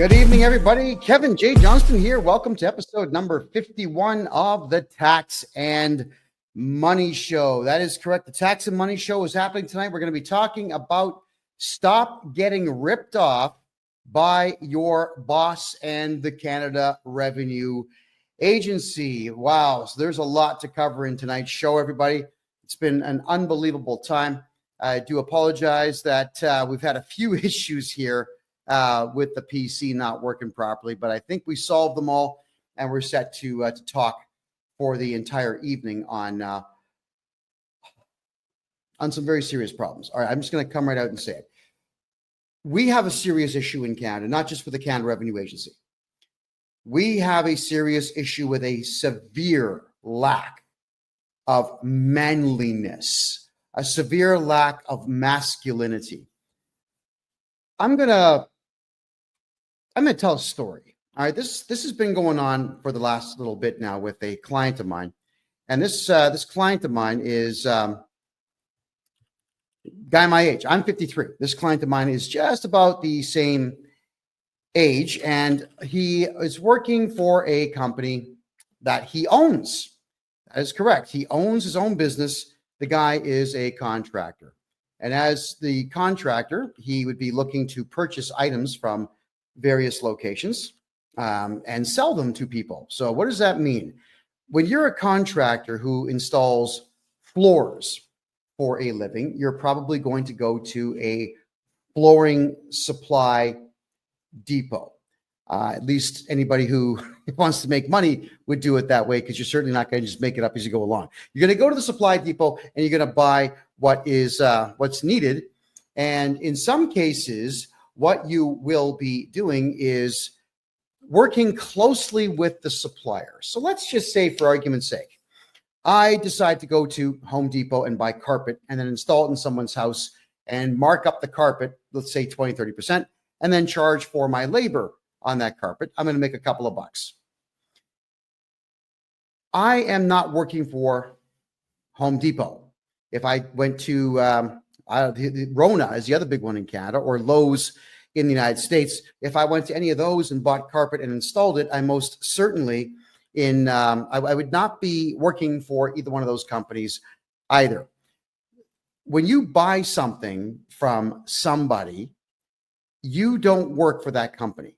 Good evening, everybody. Kevin J. Johnston here. Welcome to episode number 51 of the Tax and Money Show. That is correct. The Tax and Money Show is happening tonight. We're going to be talking about stop getting ripped off by your boss and the Canada Revenue Agency. Wow. So there's a lot to cover in tonight's show, everybody. It's been an unbelievable time. I do apologize that we've had a few issues here with the PC not working properly, but I think we solved them all, and we're set to talk for the entire evening on some very serious problems. All right, I'm just going to come right out and say it. We have a serious issue in Canada, not just with the Canada Revenue Agency. We have a serious issue with a severe lack of manliness, a severe lack of masculinity. I'm gonna tell a story. All right, this has been going on for the last little bit now with a client of mine, and this client of mine is guy my age. I'm 53. This client of mine is just about the same age, and he is working for a company that he owns. That is correct. He owns his own business. The guy is a contractor. And as the contractor, he would be looking to purchase items from various locations and sell them to people. So what does that mean? When you're a contractor who installs floors for a living, you're probably going to go to a flooring supply depot. At least anybody who wants to make money would do it that way, because you're certainly not going to just make it up as you go along. You're going to go to the supply depot and you're going to buy what is what's needed. And in some cases, what you will be doing is working closely with the supplier. So let's just say, for argument's sake, I decide to go to Home Depot and buy carpet and then install it in someone's house and mark up the carpet, let's say 20, 30%, and then charge for my labor on that carpet. I'm going to make a couple of bucks. I am not working for Home Depot. If I went to Rona is the other big one in Canada, or Lowe's in the United States, if I went to any of those and bought carpet and installed it, I most certainly I would not be working for either one of those companies either. When you buy something from somebody, you don't work for that company.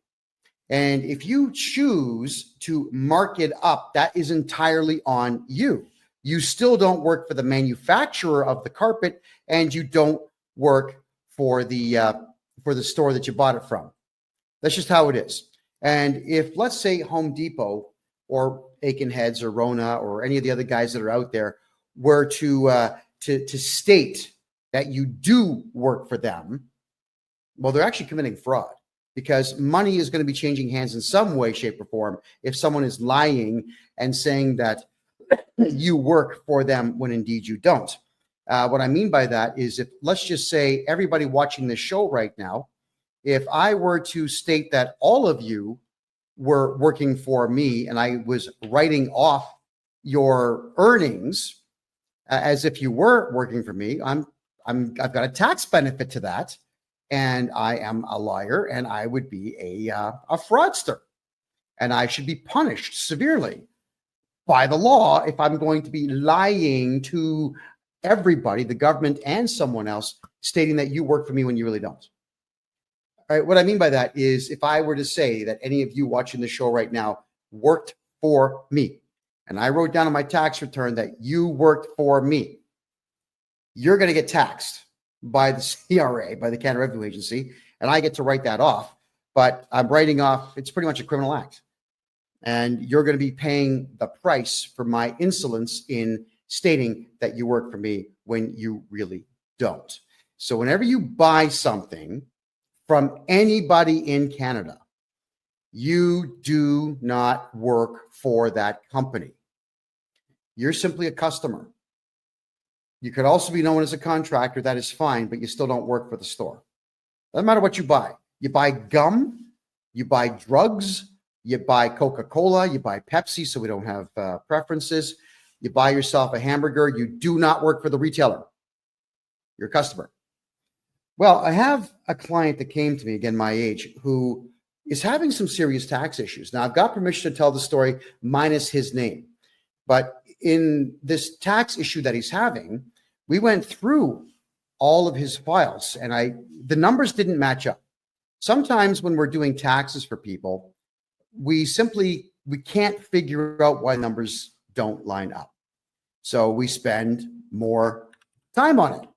And if you choose to mark it up, that is entirely on you. You still don't work for the manufacturer of the carpet, and you don't work for the store that you bought it from. That's just how it is. And if, let's say, Home Depot or Aiken Heads or Rona or any of the other guys that are out there were to state that you do work for them, well, they're actually committing fraud, because money is going to be changing hands in some way, shape, or form if someone is lying and saying that you work for them when indeed you don't. What I mean by that is, if, let's just say, everybody watching this show right now, if I were to state that all of you were working for me and I was writing off your earnings as if you were working for me, I've got a tax benefit to that. And I am a liar, and I would be a fraudster, and I should be punished severely by the law if I'm going to be lying to everybody, the government and someone else, stating that you work for me when you really don't. All right, what I mean by that is, if I were to say that any of you watching the show right now worked for me, and I wrote down on my tax return that you worked for me, you're going to get taxed by the CRA, by the Canada Revenue Agency, and I get to write that off. But I'm writing off, it's pretty much a criminal act. And you're going to be paying the price for my insolence in stating that you work for me when you really don't. So whenever you buy something from anybody in Canada, you do not work for that company. You're simply a customer. You could also be known as a contractor. That is fine, but you still don't work for the store. Doesn't matter what you buy. You buy gum, you buy drugs, you buy Coca-Cola, you buy Pepsi, so we don't have preferences. You buy yourself a hamburger. You do not work for the retailer. You're a customer. Well, I have a client that came to me, again, my age, who is having some serious tax issues. Now, I've got permission to tell the story minus his name, but in this tax issue that he's having, we went through all of his files and the numbers didn't match up. Sometimes when we're doing taxes for people, we can't figure out why numbers don't line up. So we spend more time on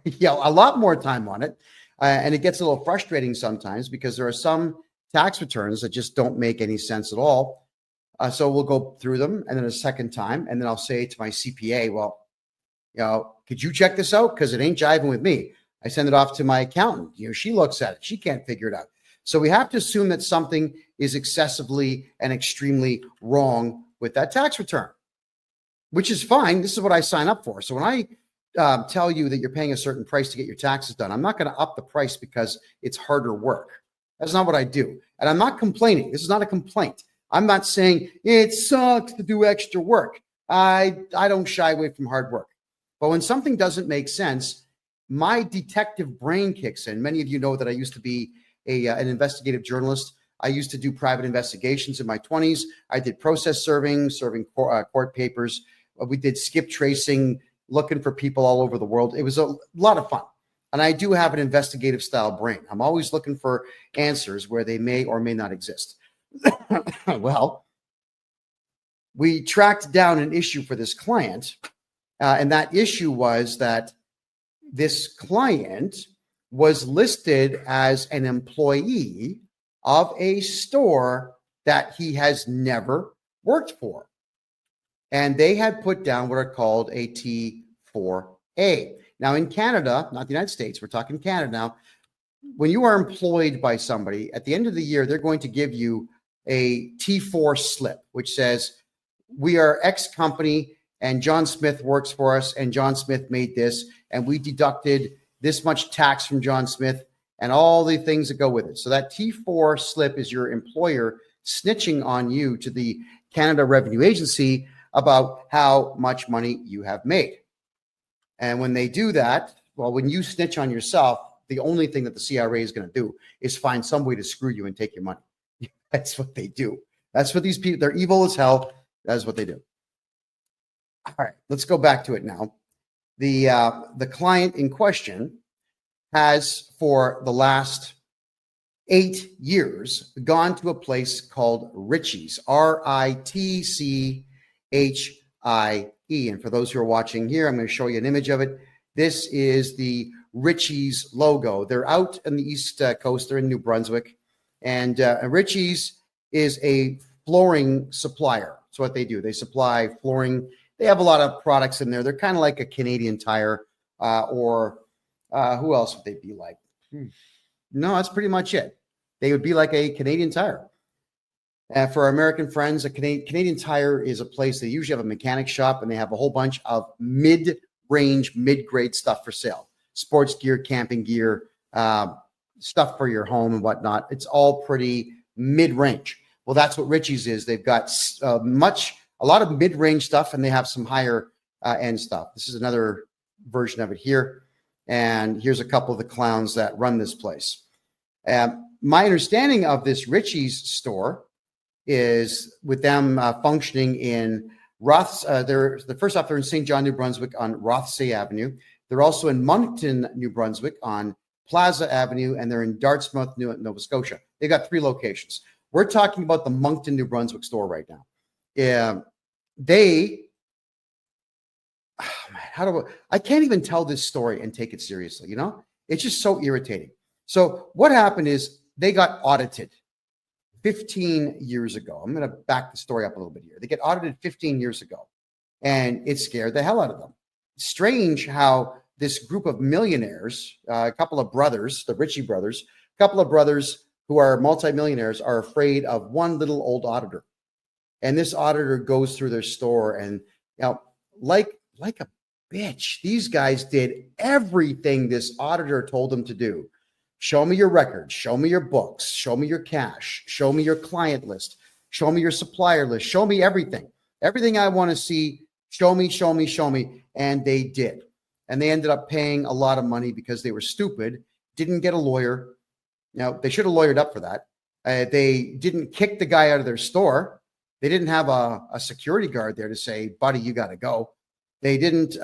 it, a lot more time on it. And it gets a little frustrating sometimes because there are some tax returns that just don't make any sense at all. So we'll go through them and then a second time, and then I'll say to my CPA, well, could you check this out? Because it ain't jiving with me. I send it off to my accountant. She looks at it. She can't figure it out. So we have to assume that something is excessively and extremely wrong with that tax return, which is fine. This is what I sign up for. So when I tell you that you're paying a certain price to get your taxes done, I'm not going to up the price because it's harder work. That's not what I do. And I'm not complaining. This is not a complaint. I'm not saying it sucks to do extra work. I don't shy away from hard work. But when something doesn't make sense, my detective brain kicks in. Many of you know that I used to be an investigative journalist. I used to do private investigations in my 20s. I did process serving court papers. We did skip tracing, looking for people all over the world. It was a lot of fun. And I do have an investigative style brain. I'm always looking for answers where they may or may not exist. Well, we tracked down an issue for this client. And that issue was that this client was listed as an employee of a store that he has never worked for. And they had put down what are called a T4A. Now in Canada, not the United States, we're talking Canada now, when you are employed by somebody, at the end of the year, they're going to give you a T4 slip, which says, we are X company and John Smith works for us and John Smith made this and we deducted this much tax from John Smith and all the things that go with it. So that T4 slip is your employer snitching on you to the Canada Revenue Agency about how much money you have made. And when they do that, well, when you snitch on yourself, the only thing that the CRA is going to do is find some way to screw you and take your money. That's what they do. That's what these people, they're evil as hell. That's what they do. All right, let's go back to it now. The client in question has, for the last 8 years, gone to a place called Ritchie's, Ritchie. And for those who are watching here, I'm going to show you an image of it. This is the Ritchie's logo. They're out on the East Coast. They're in New Brunswick. And Ritchie's is a flooring supplier. That's what they do. They supply flooring. They have a lot of products in there. They're kind of like a Canadian Tire or who else would they be like? No, that's pretty much it. They would be like a Canadian Tire. For our American friends, a Canadian Tire is a place they usually have a mechanic shop and they have a whole bunch of mid-range, mid-grade stuff for sale. Sports gear, camping gear, stuff for your home and whatnot. It's all pretty mid-range. Well, that's what Ritchie's is. They've got a lot of mid-range stuff and they have some higher end stuff. This is another version of it here. And here's a couple of the clowns that run this place. My understanding of this Ritchie's store is with them functioning in Roths. They're first off, they're in St. John, New Brunswick on Rothsay Avenue. They're also in Moncton, New Brunswick on Plaza Avenue, and they're in Dartmouth, Nova Scotia. They got 3 locations. We're talking about the Moncton, New Brunswick store right now. I can't even tell this story and take it seriously. It's just so irritating. So what happened is they got audited 15 years ago. I'm going to back the story up a little bit here. They get audited 15 years ago, and it scared the hell out of them. Strange how this group of millionaires, a couple of brothers, the Ritchie brothers, a couple of brothers who are multimillionaires are afraid of one little old auditor. And this auditor goes through their store and, like a bitch, these guys did everything this auditor told them to do. Show me your records, show me your books, show me your cash, show me your client list, show me your supplier list, show me everything. Everything I want to see, show me, show me, show me. And they did. And they ended up paying a lot of money because they were stupid, didn't get a lawyer. Now, they should have lawyered up for that. They didn't kick the guy out of their store. They didn't have a security guard there to say, buddy, you got to go. They didn't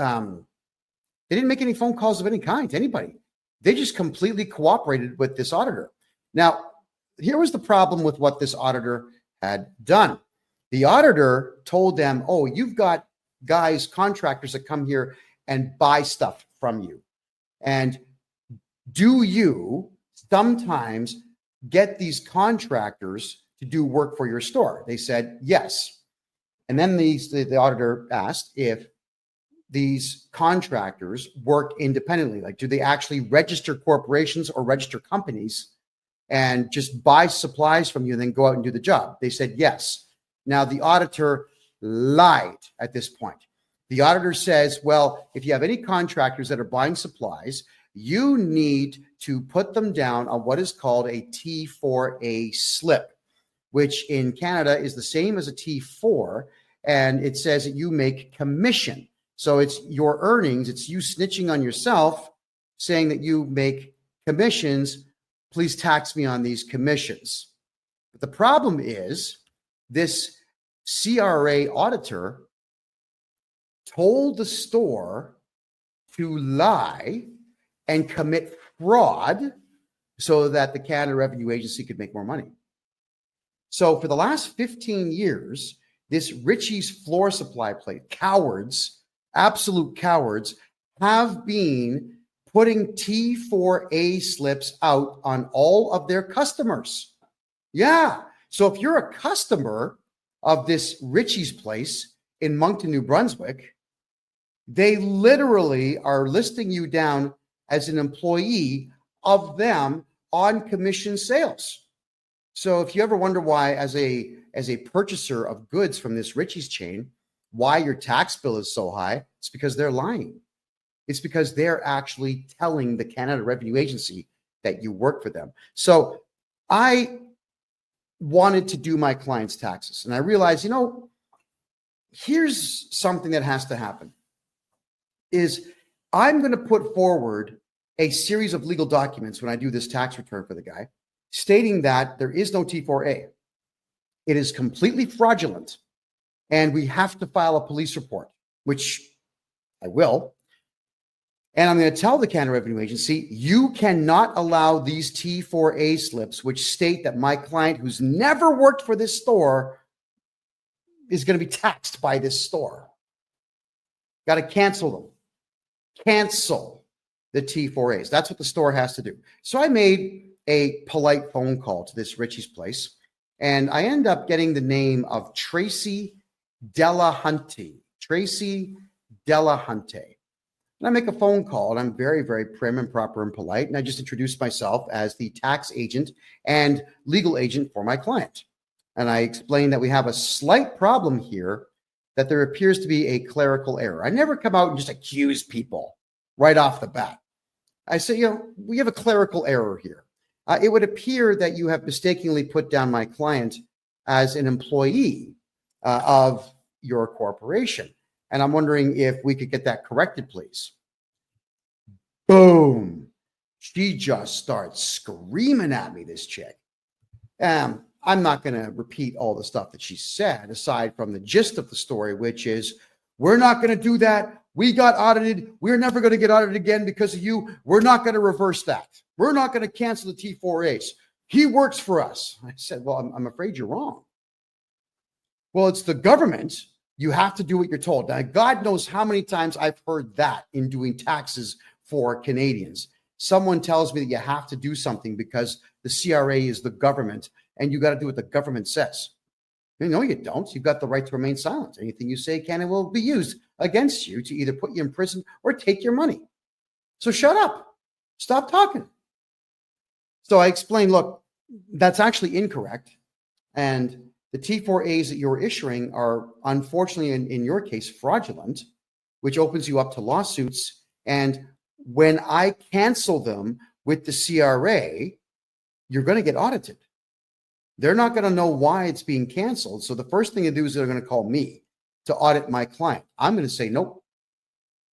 make any phone calls of any kind to anybody. They just completely cooperated with this auditor. Now, here was the problem with what this auditor had done. The auditor told them, oh, you've got guys, contractors that come here and buy stuff from you. And do you sometimes get these contractors to do work for your store? They said, yes. And then the auditor asked if these contractors work independently. Like, do they actually register corporations or register companies and just buy supplies from you and then go out and do the job? They said, yes. Now, the auditor lied at this point. The auditor says, well, if you have any contractors that are buying supplies, you need to put them down on what is called a T4A slip, which in Canada is the same as a T4. And it says that you make commission. So it's your earnings. It's you snitching on yourself, saying that you make commissions. Please tax me on these commissions. But the problem is this CRA auditor told the store to lie and commit fraud so that the Canada Revenue Agency could make more money. So for the last 15 years, this Ritchie's floor supply plate, cowards, absolute cowards, have been putting T4A slips out on all of their customers. Yeah. So if you're a customer of this Ritchie's place in Moncton, New Brunswick, they literally are listing you down as an employee of them on commission sales. So if you ever wonder why, as a purchaser of goods from this Ritchie's chain, why your tax bill is so high, it's because they're lying. It's because they're actually telling the Canada Revenue Agency that you work for them. So I wanted to do my clients' taxes, and I realized, here's something that has to happen. Is I'm going to put forward a series of legal documents when I do this tax return for the guy, stating that there is no T4A. It is completely fraudulent, and we have to file a police report, which I will. And I'm going to tell the Canada Revenue Agency, you cannot allow these T4A slips, which state that my client who's never worked for this store is going to be taxed by this store. Got to cancel them. Cancel the T4As. That's what the store has to do. So I made a polite phone call to this Ritchie's place, and I end up getting the name of Tracy Delahunty. Tracy Delahunty. And I make a phone call, and I'm very, very prim and proper and polite, and I just introduce myself as the tax agent and legal agent for my client. And I explain that we have a slight problem here, that there appears to be a clerical error. I never come out and just accuse people right off the bat. I say, we have a clerical error here. It would appear that you have mistakenly put down my client as an employee of your corporation. And I'm wondering if we could get that corrected, please. Boom. She just starts screaming at me, this chick. I'm not going to repeat all the stuff that she said, aside from the gist of the story, which is, we're not going to do that. We got audited. We're never going to get audited again because of you. We're not going to reverse that. We're not going to cancel the T4As. He works for us. I said, well, I'm afraid you're wrong. Well, it's the government. You have to do what you're told. Now, God knows how many times I've heard that in doing taxes for Canadians. Someone tells me that you have to do something because the CRA is the government and you got to do what the government says. No, you don't. You've got the right to remain silent. Anything you say can and will be used against you to either put you in prison or take your money. So shut up. Stop talking. So I explained, look, that's actually incorrect. And the T4As that you're issuing are, unfortunately, in your case, fraudulent, which opens you up to lawsuits. And when I cancel them with the CRA, you're going to get audited. They're not going to know why it's being canceled. So the first thing to do is they're going to call me to audit my client. I'm going to say, nope,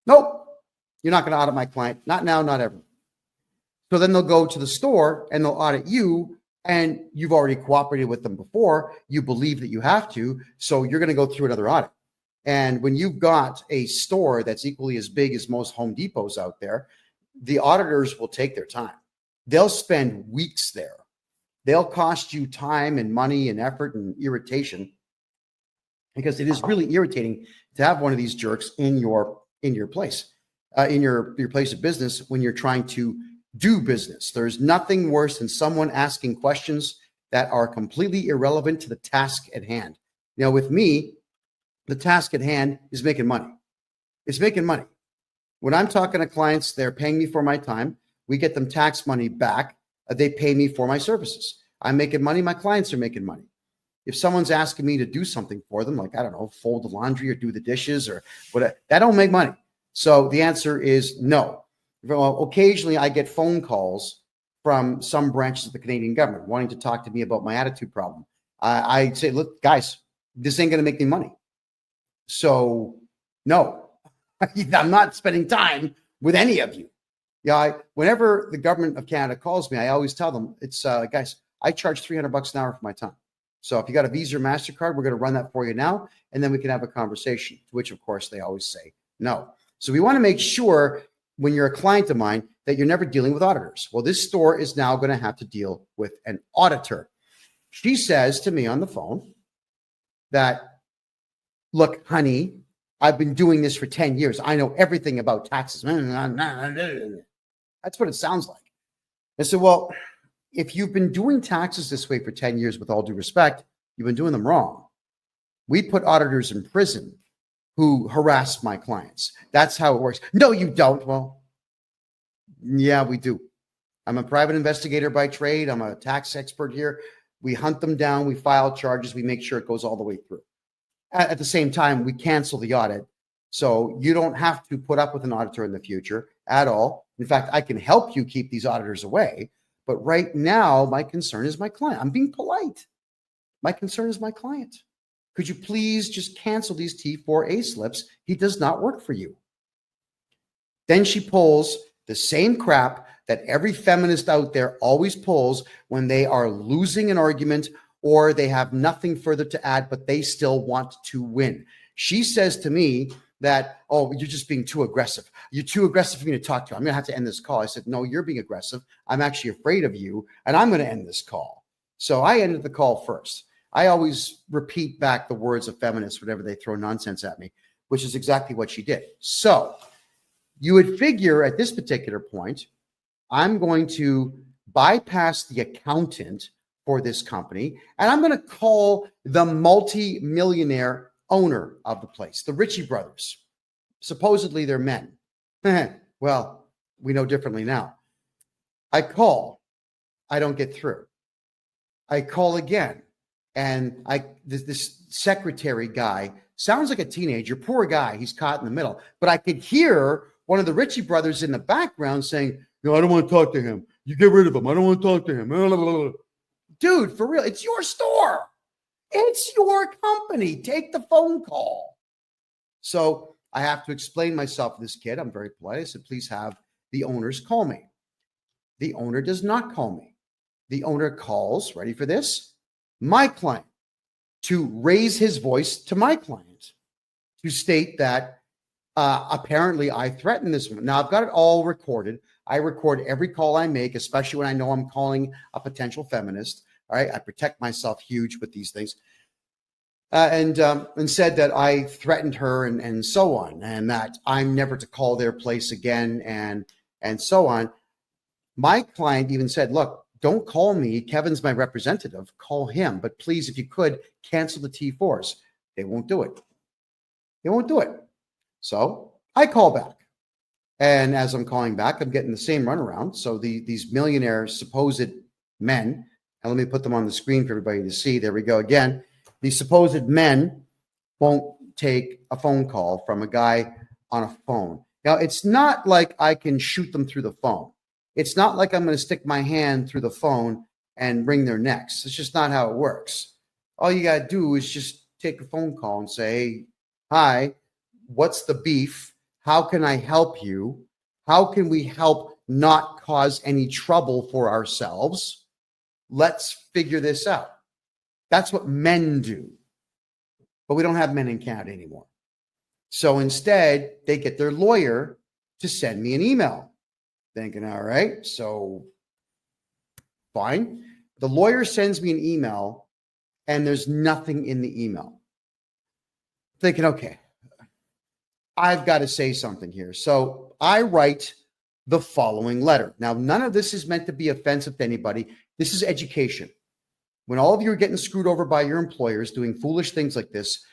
you're not going to audit my client. Not now, not ever. So then they'll go to the store and they'll audit you and you've already cooperated with them before, you believe that you have to, so you're going to go through another audit. And when you've got a store that's equally as big as most Home Depots out there, the auditors will take their time. They'll spend weeks there. They'll cost you time and money and effort and irritation, because it is really irritating to have one of these jerks in your place, in your place of business when you're trying to do business. There's nothing worse than someone asking questions that are completely irrelevant to the task at hand. Now, with me, the task at hand is making money. It's making money. When I'm talking to clients, they're paying me for my time. We get them tax money back. They pay me for my services. I'm making money. My clients are making money. If someone's asking me to do something for them, like, I don't know, fold the laundry or do the dishes or whatever, that don't make money. So the answer is no. Well, occasionally I get phone calls from some branches of the Canadian government wanting to talk to me about my attitude problem. I say, look, guys, this ain't going to make me money. So no, I'm not spending time with any of you. Yeah, whenever the government of Canada calls me, I always tell them, it's guys, I charge $300 an hour for my time. So if you got a Visa or MasterCard, we're going to run that for you now, and then we can have a conversation, to which, of course, they always say no. So we want to make sure when you're a client of mine that you're never dealing with auditors. Well, this store is now going to have to deal with an auditor. She says to me on the phone that, look, honey, I've been doing this for 10 years. I know everything about taxes. That's what it sounds like. I said, well, if you've been doing taxes this way for 10 years, with all due respect, you've been doing them wrong. We put auditors in prison who harass my clients. That's how it works. No, you don't. Well, yeah, we do. I'm a private investigator by trade. I'm a tax expert here. We hunt them down. We file charges. We make sure it goes all the way through. At the same time, we cancel the audit. So you don't have to put up with an auditor in the future at all. In fact, I can help you keep these auditors away. But right now, my concern is my client. I'm being polite. My concern is my client. Could you please just cancel these T4A slips? He does not work for you. Then she pulls the same crap that every feminist out there always pulls when they are losing an argument or they have nothing further to add, but they still want to win. She says to me that, oh, you're just being too aggressive. You're too aggressive for me to talk to. I'm going to have to end this call. I said, no, you're being aggressive. I'm actually afraid of you, and I'm going to end this call. So I ended the call first. I always repeat back the words of feminists whenever they throw nonsense at me, which is exactly what she did. So you would figure at this particular point, I'm going to bypass the accountant for this company, and I'm going to call the multi-millionaire owner of the place, the Ritchie brothers. Supposedly they're men. Well, we know differently now. I call. I don't get through. I call again. And this secretary guy sounds like a teenager, poor guy. He's caught in the middle. But I could hear one of the Ritchie brothers in the background saying, no, I don't want to talk to him. You get rid of him. I don't want to talk to him. Dude, for real, it's your store. It's your company. Take the phone call. So I have to explain myself to this kid. I'm very polite. I said, please have the owners call me. The owner does not call me. The owner calls, ready for this, my client, to raise his voice to my client, to state that apparently I threatened this woman. Now, I've got it all recorded. I record every call I make, especially when I know I'm calling a potential feminist. All right, I protect myself huge with these things. And said that I threatened her and so on, and that I'm never to call their place again and so on. My client even said, look, don't call me. Kevin's my representative. Call him. But please, if you could, cancel the T4s. They won't do it. They won't do it. So I call back. And as I'm calling back, I'm getting the same runaround. So these millionaire supposed men, and let me put them on the screen for everybody to see. There we go again. These supposed men won't take a phone call from a guy on a phone. Now, it's not like I can shoot them through the phone. It's not like I'm going to stick my hand through the phone and wring their necks. It's just not how it works. All you got to do is just take a phone call and say, hey, hi, what's the beef? How can I help you? How can we help not cause any trouble for ourselves? let's figure this out. That's what men do. But we don't have men in Canada anymore. So instead, they get their lawyer to send me an email. Thinking, all right, so fine. The lawyer sends me an email and there's nothing in the email. Thinking, okay, I've got to say something here. So I write the following letter. Now, none of this is meant to be offensive to anybody. This is education. When all of you are getting screwed over by your employers doing foolish things like this,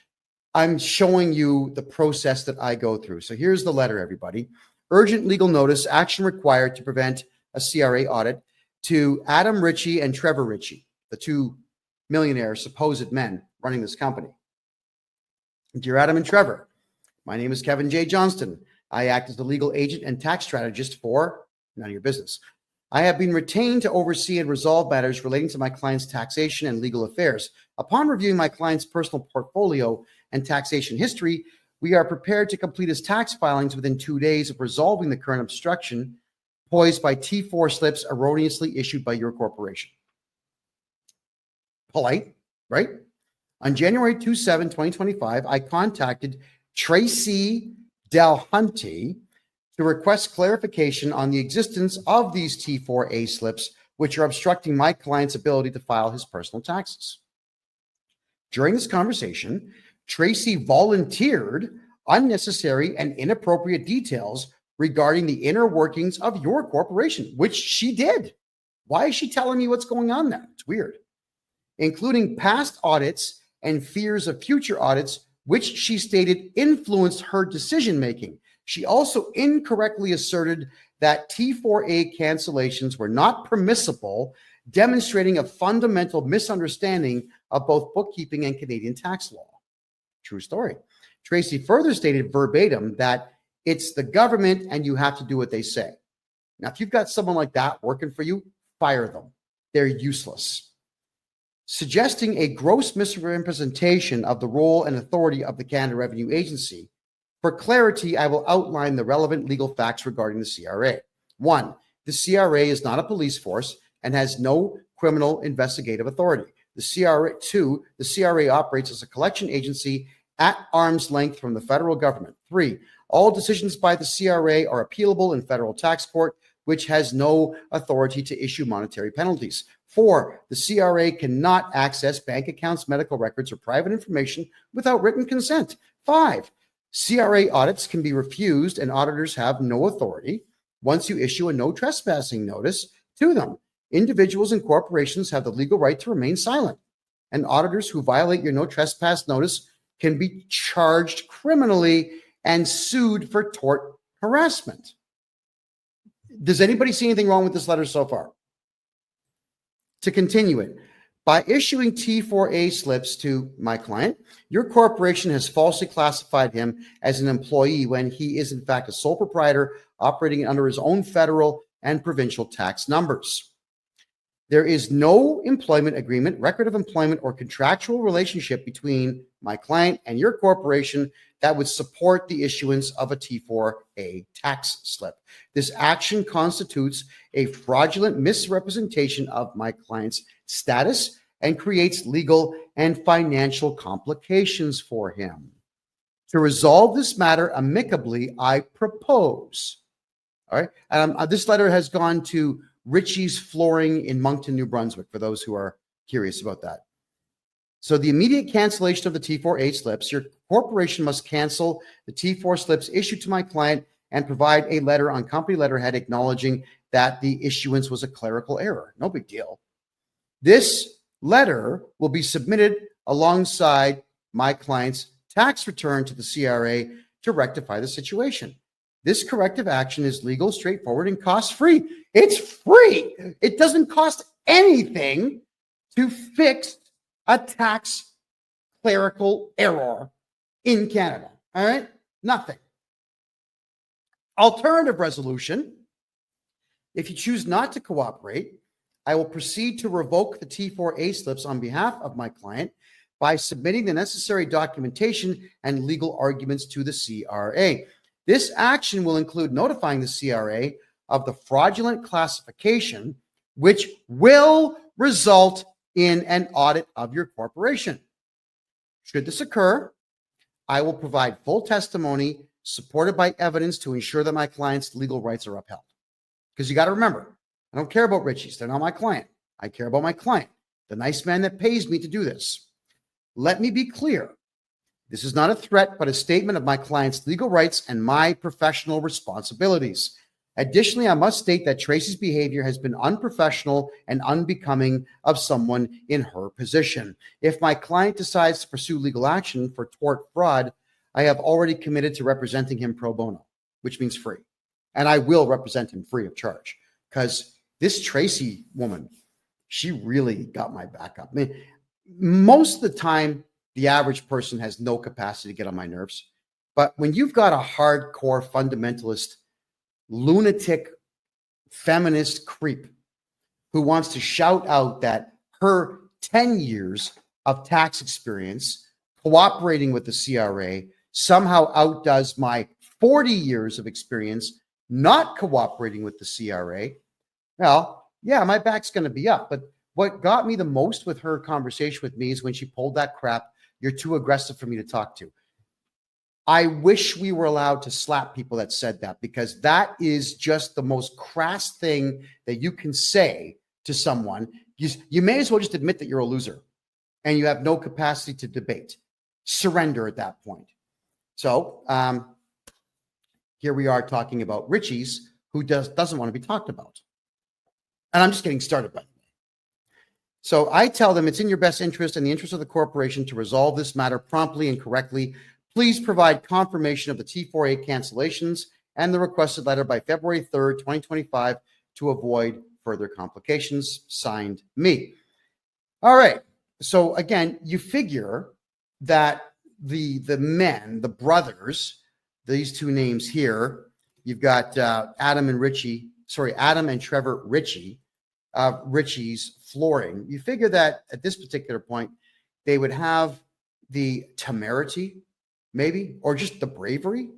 I'm showing you the process that I go through. So here's the letter, everybody. Urgent legal notice, action required to prevent a CRA audit to Adam Ritchie and Trevor Ritchie, the two millionaire supposed men running this company. Dear Adam and Trevor, my name is KevinJJohnston. I act as the legal agent and tax strategist for none of your business. I have been retained to oversee and resolve matters relating to my client's taxation and legal affairs. Upon reviewing my client's personal portfolio and taxation history, we are prepared to complete his tax filings within 2 days of resolving the current obstruction posed by T4 slips erroneously issued by your corporation. Polite, right? On January 27, 2025, I contacted Tracy Delhunty to request clarification on the existence of these T4A slips, which are obstructing my client's ability to file his personal taxes. During this conversation, Tracy volunteered unnecessary and inappropriate details regarding the inner workings of your corporation, which she did. Why is she telling me what's going on there? It's weird. Including past audits and fears of future audits, which she stated influenced her decision-making. She also incorrectly asserted that T4A cancellations were not permissible, demonstrating a fundamental misunderstanding of both bookkeeping and Canadian tax law. True story. Tracy further stated verbatim that it's the government and you have to do what they say. Now, if you've got someone like that working for you, fire them. They're useless. Suggesting a gross misrepresentation of the role and authority of the Canada Revenue Agency. For clarity, I will outline the relevant legal facts regarding the CRA. 1, the CRA is not a police force and has no criminal investigative authority. The CRA, 2, the CRA operates as a collection agency at arm's length from the federal government. 3, all decisions by the CRA are appealable in federal tax court, which has no authority to issue monetary penalties. 4, the CRA cannot access bank accounts, medical records, or private information without written consent. 5, CRA audits can be refused and auditors have no authority once you issue a no trespassing notice to them. Individuals and corporations have the legal right to remain silent, and auditors who violate your no trespass notice can be charged criminally and sued for tort harassment. Does anybody see anything wrong with this letter so far? To continue it, by issuing T4A slips to my client, your corporation has falsely classified him as an employee when he is in fact a sole proprietor operating under his own federal and provincial tax numbers. There is no employment agreement, record of employment, or contractual relationship between my client and your corporation that would support the issuance of a T4A tax slip. This action constitutes a fraudulent misrepresentation of my client's status and creates legal and financial complications for him. To resolve this matter amicably, I propose. All right. This letter has gone to Ritchie's Flooring in Moncton, New Brunswick, for those who are curious about that. So the immediate cancellation of the T4A slips, your corporation must cancel the T4 slips issued to my client and provide a letter on company letterhead acknowledging that the issuance was a clerical error. No big deal. This letter will be submitted alongside my client's tax return to the CRA to rectify the situation. This corrective action is legal, straightforward, and cost-free. It's free. It doesn't cost anything to fix a tax clerical error in Canada. All right? Nothing. Alternative resolution. If you choose not to cooperate, I will proceed to revoke the T4A slips on behalf of my client by submitting the necessary documentation and legal arguments to the CRA. This action will include notifying the CRA of the fraudulent classification, which will result in an audit of your corporation. Should this occur, I will provide full testimony supported by evidence to ensure that my client's legal rights are upheld. Because you got to remember, I don't care about Richie's. They're not my client. I care about my client, the nice man that pays me to do this. Let me be clear. This is not a threat, but a statement of my client's legal rights and my professional responsibilities. Additionally, I must state that Tracy's behavior has been unprofessional and unbecoming of someone in her position. If my client decides to pursue legal action for tort fraud, I have already committed to representing him pro bono, which means free. And I will represent him free of charge, because this Tracy woman, she really got my back up. I mean, most of the time, the average person has no capacity to get on my nerves. But when you've got a hardcore fundamentalist, lunatic, feminist creep who wants to shout out that her 10 years of tax experience cooperating with the CRA somehow outdoes my 40 years of experience not cooperating with the CRA, well, yeah, my back's going to be up. But what got me the most with her conversation with me is when she pulled that crap, "You're too aggressive for me to talk to." I wish we were allowed to slap people that said that, because that is just the most crass thing that you can say to someone. You may as well just admit that you're a loser and you have no capacity to debate. Surrender at that point. So here we are talking about Richie's, who doesn't want to be talked about. And I'm just getting started, by the way. So I tell them it's in your best interest and the interest of the corporation to resolve this matter promptly and correctly. Please provide confirmation of the T4A cancellations and the requested letter by February 3rd, 2025 to avoid further complications. Signed, me. All right. So again, you figure that the men, the brothers, these two names here, you've got Adam and Trevor Ritchie, Ritchie's Flooring. You figure that at this particular point, they would have the temerity, maybe, or just the bravery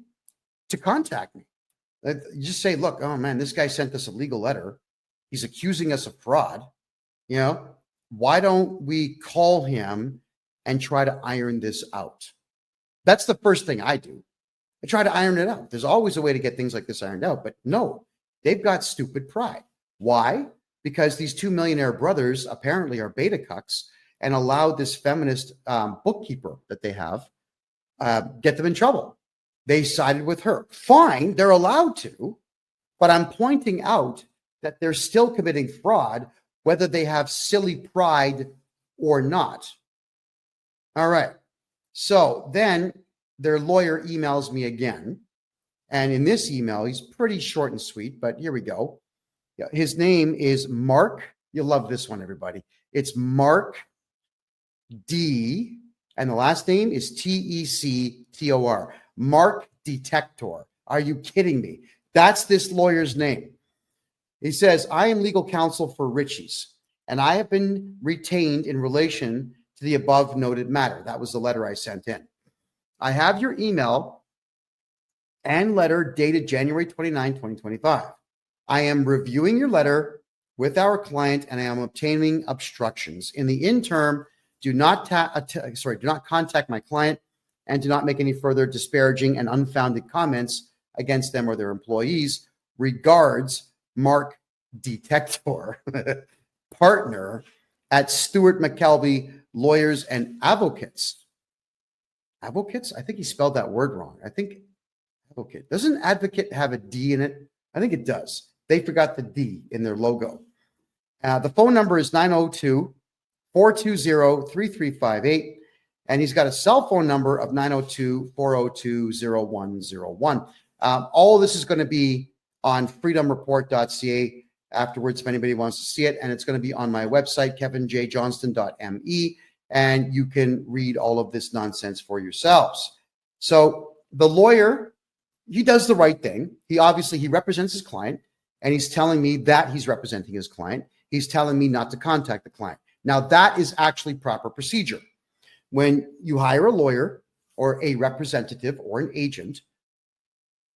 to contact me. You just say, look, oh man, this guy sent us a legal letter. He's accusing us of fraud. You know, why don't we call him and try to iron this out? That's the first thing I do. I try to iron it out. There's always a way to get things like this ironed out, but no, they've got stupid pride. Why? Because these two millionaire brothers apparently are beta cucks and allowed this feminist bookkeeper that they have get them in trouble. They sided with her. Fine, they're allowed to, but I'm pointing out that they're still committing fraud, whether they have silly pride or not. All right. So then their lawyer emails me again. And in this email, he's pretty short and sweet, but here we go. His name is Mark. You'll love this one, everybody. It's Mark D. And the last name is Tector. Mark Detector. Are you kidding me? That's this lawyer's name. He says, I am legal counsel for Ritchie's, and I have been retained in relation to the above noted matter. That was the letter I sent in. I have your email and letter dated January 29, 2025. I am reviewing your letter with our client and I am obtaining obstructions. In the interim, do not contact my client and do not make any further disparaging and unfounded comments against them or their employees. Regards, Mark Detector, partner at Stewart McKelvey Lawyers and Advocates. Advocates? I think he spelled that word wrong. I think advocate. Doesn't advocate have a D in it? I think it does. They forgot the D in their logo. The phone number is 902-420-3358. And he's got a cell phone number of 902-402-0101. All of this is going to be on freedomreport.ca afterwards if anybody wants to see it. And it's going to be on my website, KevinJJohnston.me. And you can read all of this nonsense for yourselves. So the lawyer, he does the right thing. He represents his client, and he's telling me that he's representing his client. He's telling me not to contact the client. Now, that is actually proper procedure. When you hire a lawyer or a representative or an agent,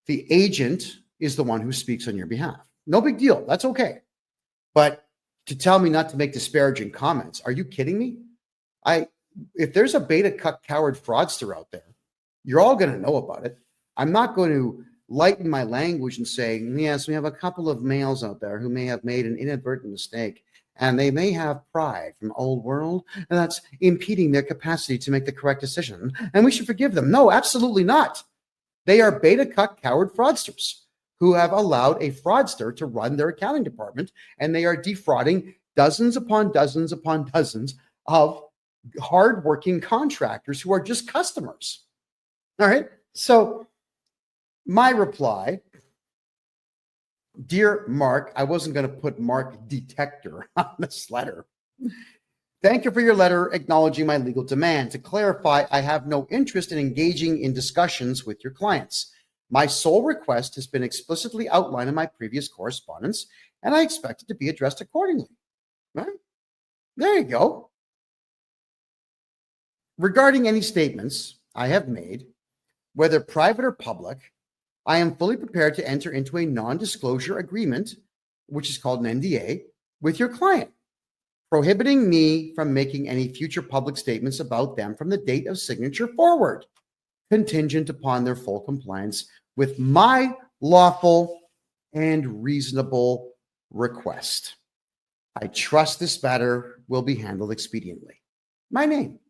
the agent is the one who speaks on your behalf. No big deal. That's okay. But to tell me not to make disparaging comments. Are you kidding me? If there's a beta cuck coward fraudster out there, you're all going to know about it. I'm not going to lighten my language and say, yes, we have a couple of males out there who may have made an inadvertent mistake, and they may have pride from old world, and that's impeding their capacity to make the correct decision, and we should forgive them. No, absolutely not. They are beta cuck coward fraudsters who have allowed a fraudster to run their accounting department, and they are defrauding dozens upon dozens upon dozens of hardworking contractors who are just customers. All right. So my reply, dear Mark, I wasn't going to put Mark Detector on this letter. Thank you for your letter acknowledging my legal demand. To clarify, I have no interest in engaging in discussions with your clients. My sole request has been explicitly outlined in my previous correspondence, and I expect it to be addressed accordingly. Right? There you go. Regarding any statements I have made, whether private or public, I am fully prepared to enter into a non-disclosure agreement, which is called an NDA, with your client, prohibiting me from making any future public statements about them from the date of signature forward, contingent upon their full compliance with my lawful and reasonable request. I trust this matter will be handled expediently. My name.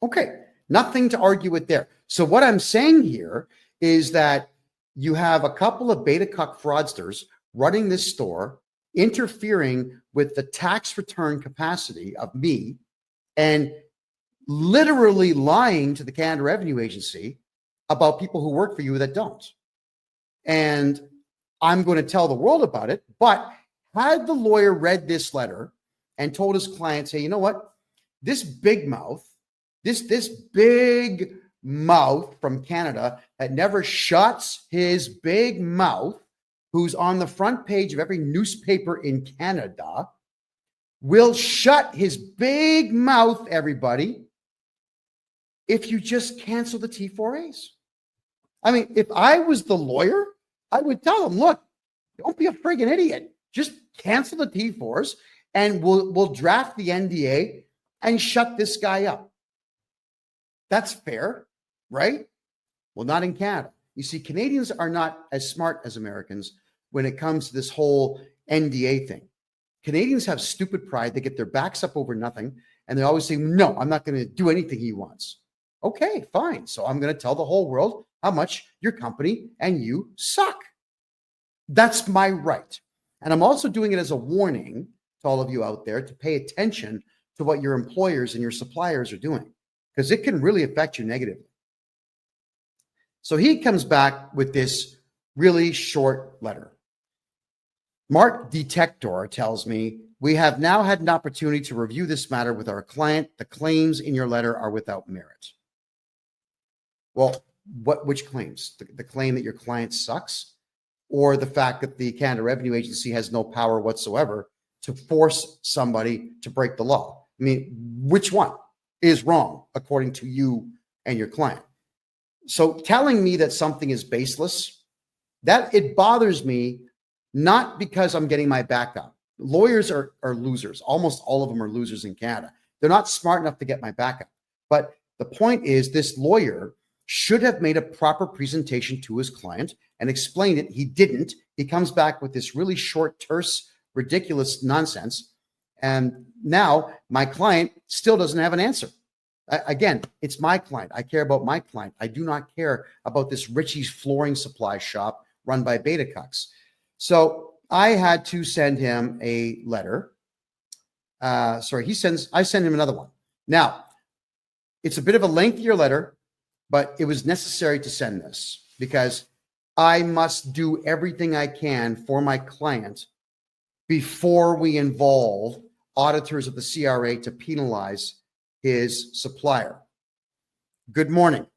Okay, nothing to argue with there. So what I'm saying here is that you have a couple of beta cuck fraudsters running this store, interfering with the tax return capacity of me, and literally lying to the Canada Revenue Agency about people who work for you that don't. And I'm going to tell the world about it. But had the lawyer read this letter and told his clients, hey, you know what? This big mouth, this big mouth from Canada that never shuts his big mouth, who's on the front page of every newspaper in Canada, will shut his big mouth, everybody, if you just cancel the T4As. I mean, if I was the lawyer, I would tell him, look, don't be a friggin' idiot. Just cancel the T4s and we'll draft the NDA and shut this guy up. That's fair, right? Well, not in Canada. You see, Canadians are not as smart as Americans when it comes to this whole NDA thing. Canadians have stupid pride. They get their backs up over nothing. And they always say, no, I'm not going to do anything he wants. Okay, fine. So I'm going to tell the whole world how much your company and you suck. That's my right. And I'm also doing it as a warning to all of you out there to pay attention to what your employers and your suppliers are doing, because it can really affect you negatively. So he comes back with this really short letter. Mark Detector tells me, we have now had an opportunity to review this matter with our client. The claims in your letter are without merit. Well, which claims? The claim that your client sucks, or the fact that the Canada Revenue Agency has no power whatsoever to force somebody to break the law? I mean, which one is wrong according to you and your client? So telling me that something is baseless, that it bothers me, not because I'm getting my back up. Lawyers are losers. Almost all of them are losers in Canada. They're not smart enough to get my back up. But the point is, this lawyer should have made a proper presentation to his client and explained it. He didn't. He comes back with this really short, terse, ridiculous nonsense. And now my client still doesn't have an answer. Again, it's my client. I care about my client. I do not care about this Richie's flooring supply shop run by beta cucks. So I had to send him a letter. I send him another one. Now, it's a bit of a lengthier letter, but it was necessary to send this because I must do everything I can for my client before we involve auditors of the CRA to penalize his supplier. Good morning.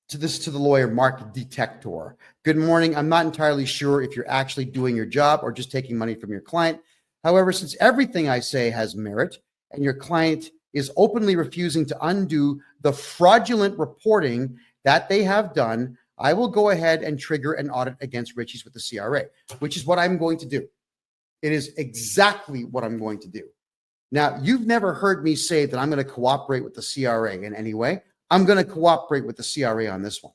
To the lawyer, Mark Detector. Good morning. I'm not entirely sure if you're actually doing your job or just taking money from your client. However, since everything I say has merit and your client is openly refusing to undo the fraudulent reporting that they have done, I will go ahead and trigger an audit against Richie's with the CRA, which is what I'm going to do. It is exactly what I'm going to do. Now, you've never heard me say that I'm going to cooperate with the CRA in any way. I'm going to cooperate with the CRA on this one.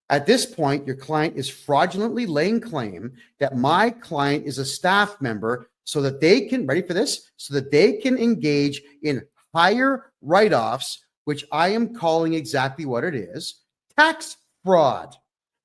At this point, your client is fraudulently laying claim that my client is a staff member so that they can, ready for this, so that they can engage in higher write-offs, which I am calling exactly what it is, tax fraud.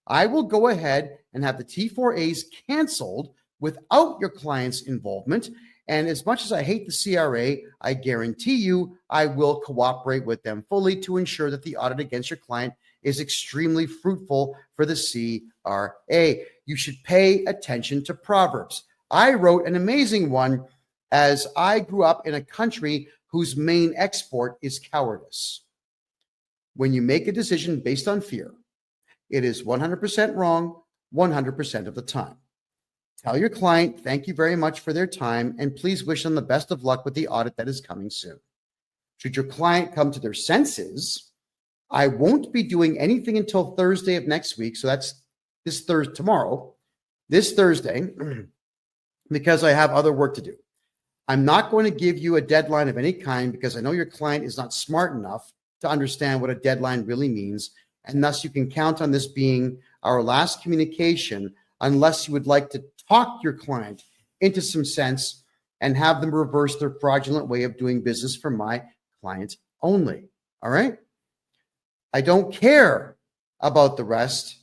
I will go ahead and have the T4As canceled without your client's involvement. And as much as I hate the CRA, I guarantee you I will cooperate with them fully to ensure that the audit against your client is extremely fruitful for the CRA. You should pay attention to Proverbs. I wrote an amazing one as I grew up in a country whose main export is cowardice. When you make a decision based on fear, it is 100% wrong 100% of the time. Tell your client, thank you very much for their time, and please wish them the best of luck with the audit that is coming soon. Should your client come to their senses, I won't be doing anything until Thursday of next week. So that's this Thursday, this Thursday, because I have other work to do. I'm not going to give you a deadline of any kind because I know your client is not smart enough to understand what a deadline really means. And thus you can count on this being our last communication unless you would like to talk your client into some sense and have them reverse their fraudulent way of doing business for my client only. All right? I don't care about the rest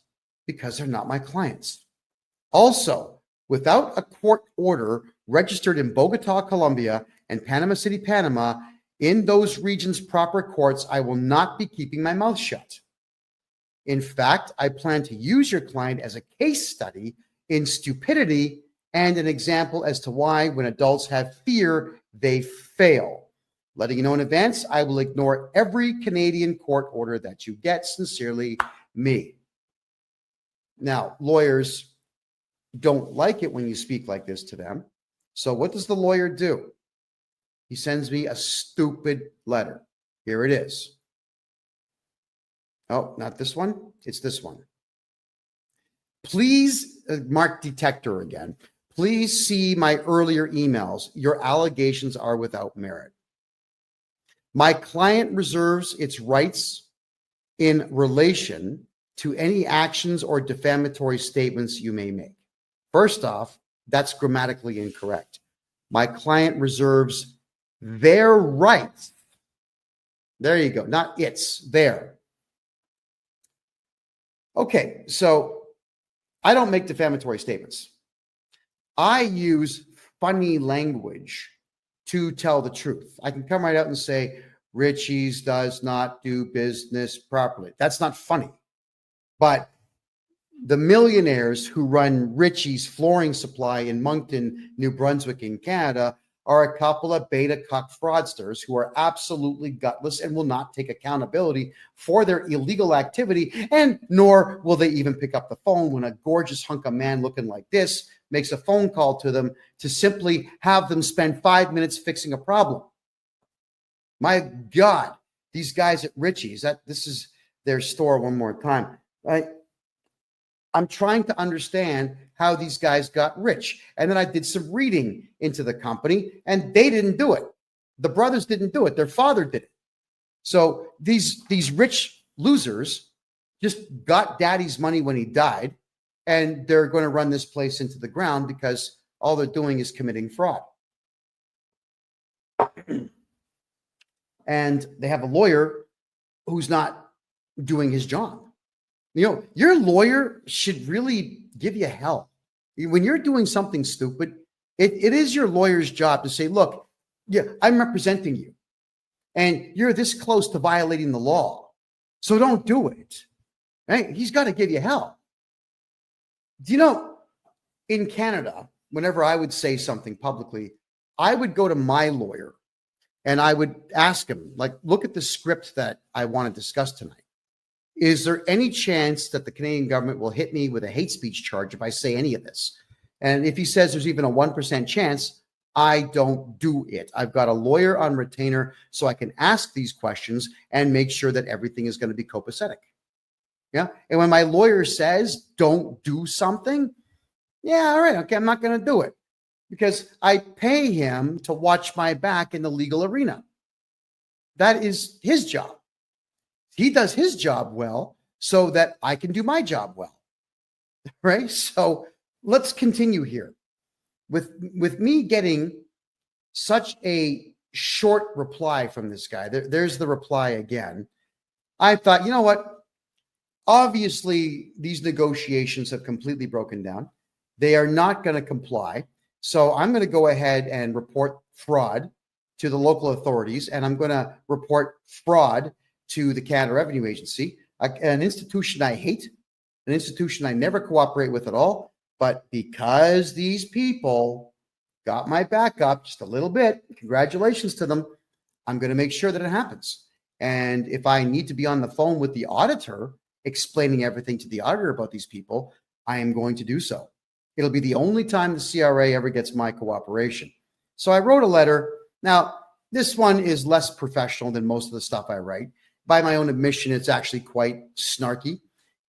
because they're not my clients. Also, without a court order registered in Bogota, Colombia, and Panama City, Panama, in those regions' proper courts, I will not be keeping my mouth shut. In fact, I plan to use your client as a case study in stupidity and an example as to why, when adults have fear, they fail. Letting you know in advance, I will ignore every Canadian court order that you get. Sincerely, me. Now, lawyers don't like it when you speak like this to them. So what does the lawyer do? He sends me a stupid letter. Here it is. Oh, not this one. It's this one. Please, mark detector again. Please see my earlier emails. Your allegations are without merit. My client reserves its rights in relation to any actions or defamatory statements you may make. First off, that's grammatically incorrect. My client reserves their rights. There you go. Not its, their. Okay, so I don't make defamatory statements. I use funny language to tell the truth. I can come right out and say, Richie's does not do business properly. That's not funny. But the millionaires who run Richie's Flooring Supply in Moncton, New Brunswick in Canada are a couple of beta cuck fraudsters who are absolutely gutless and will not take accountability for their illegal activity, and nor will they even pick up the phone when a gorgeous hunk of man looking like this makes a phone call to them to simply have them spend 5 minutes fixing a problem. My God, these guys at Richie's, this is their store one more time, right? I'm trying to understand how these guys got rich. And then I did some reading into the company, and they didn't do it. The brothers didn't do it. Their father did it. So these rich losers just got daddy's money when he died, and they're going to run this place into the ground because all they're doing is committing fraud. And they have a lawyer who's not doing his job. You know, your lawyer should really give you hell. When you're doing something stupid, it is your lawyer's job to say, look, yeah, I'm representing you, and you're this close to violating the law, so don't do it. Right? He's got to give you hell. Do you know, in Canada, whenever I would say something publicly, I would go to my lawyer and I would ask him, like, look at the script that I want to discuss tonight. Is there any chance that the Canadian government will hit me with a hate speech charge if I say any of this? And if he says there's even a 1% chance, I don't do it. I've got a lawyer on retainer so I can ask these questions and make sure that everything is going to be copacetic. Yeah. And when my lawyer says don't do something, yeah, all right, okay, I'm not going to do it. because I pay him to watch my back in the legal arena. That is his job. He does his job well so that I can do my job well, right? So let's continue here. With me getting such a short reply from this guy, there's the reply again. I thought, you know what? Obviously, these negotiations have completely broken down. They are not going to comply. So I'm going to go ahead and report fraud to the local authorities, and I'm going to report fraud to the Canada Revenue Agency, an institution I hate, an institution I never cooperate with at all. But because these people got my back up just a little bit, congratulations to them, I'm going to make sure that it happens. And if I need to be on the phone with the auditor, explaining everything to the auditor about these people, I am going to do so. It'll be the only time the CRA ever gets my cooperation. So I wrote a letter. Now, this one is less professional than most of the stuff I write. By my own admission, it's actually quite snarky.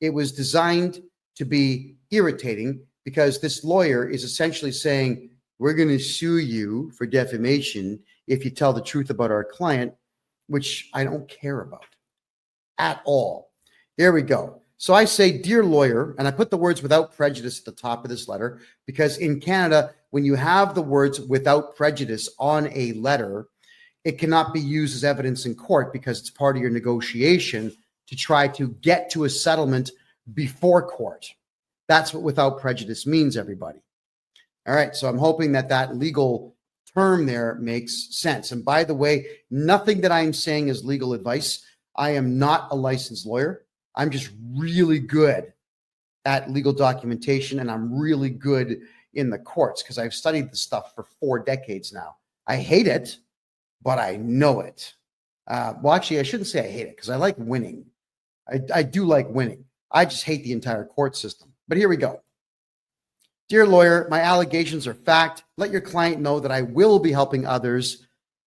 It was designed to be irritating because this lawyer is essentially saying, we're going to sue you for defamation if you tell the truth about our client, which I don't care about at all. There we go. So I say, dear lawyer, and I put the words without prejudice at the top of this letter, because in Canada, when you have the words without prejudice on a letter, it cannot be used as evidence in court because it's part of your negotiation to try to get to a settlement before court. That's what without prejudice means, everybody. All right, so I'm hoping that that legal term there makes sense. And by the way, nothing that I'm saying is legal advice. I am not a licensed lawyer. I'm just really good at legal documentation, and I'm really good in the courts because I've studied this stuff for 4 decades now. I hate it, but I know it. Well, actually, I shouldn't say I hate it because I like winning. I do like winning. I just hate the entire court system. But here we go. Dear lawyer, my allegations are fact. Let your client know that I will be helping others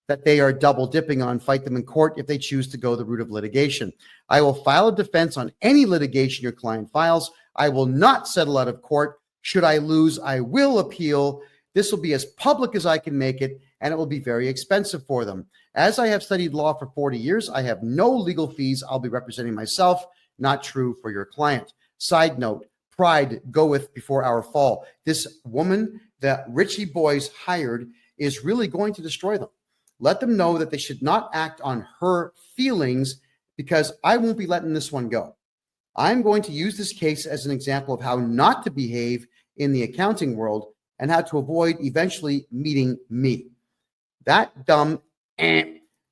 that they are double dipping on fight them in court if they choose to go the route of litigation. I will file a defense on any litigation your client files. I will not settle out of court. Should I lose, I will appeal. This will be as public as I can make it, and it will be very expensive for them. As I have studied law for 40 years, I have no legal fees. I'll be representing myself. Not true for your client. Side note, pride goeth before our fall. This woman that Richie Boys hired is really going to destroy them. Let them know that they should not act on her feelings because I won't be letting this one go. I'm going to use this case as an example of how not to behave in the accounting world and how to avoid eventually meeting me. That dumb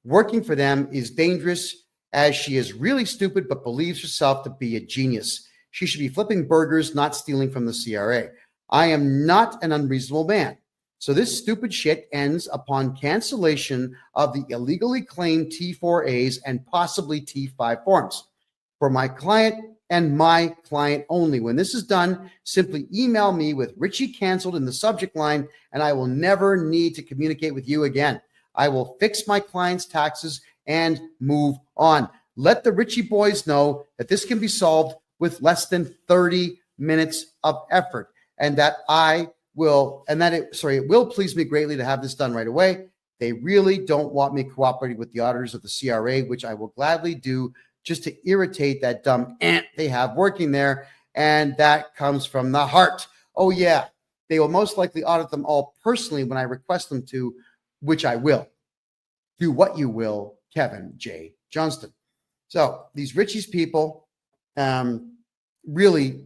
working for them is dangerous as she is really stupid but believes herself to be a genius. She should be flipping burgers, not stealing from the CRA. I am not an unreasonable man. So this stupid shit ends upon cancellation of the illegally claimed T4As and possibly T5 forms for my client and my client only. When this is done, simply email me with Richie canceled in the subject line, and I will never need to communicate with you again. I will fix my client's taxes and move on. Let the Richie boys know that this can be solved with less than 30 minutes of effort, and that it will please me greatly to have this done right away. They really don't want me cooperating with the auditors of the CRA, which I will gladly do just to irritate that dumb ant they have working there. And that comes from the heart. Oh yeah, they will most likely audit them all personally when I request them to, which I will. Do what you will, Kevin J. Johnston. So these Richie's people, really,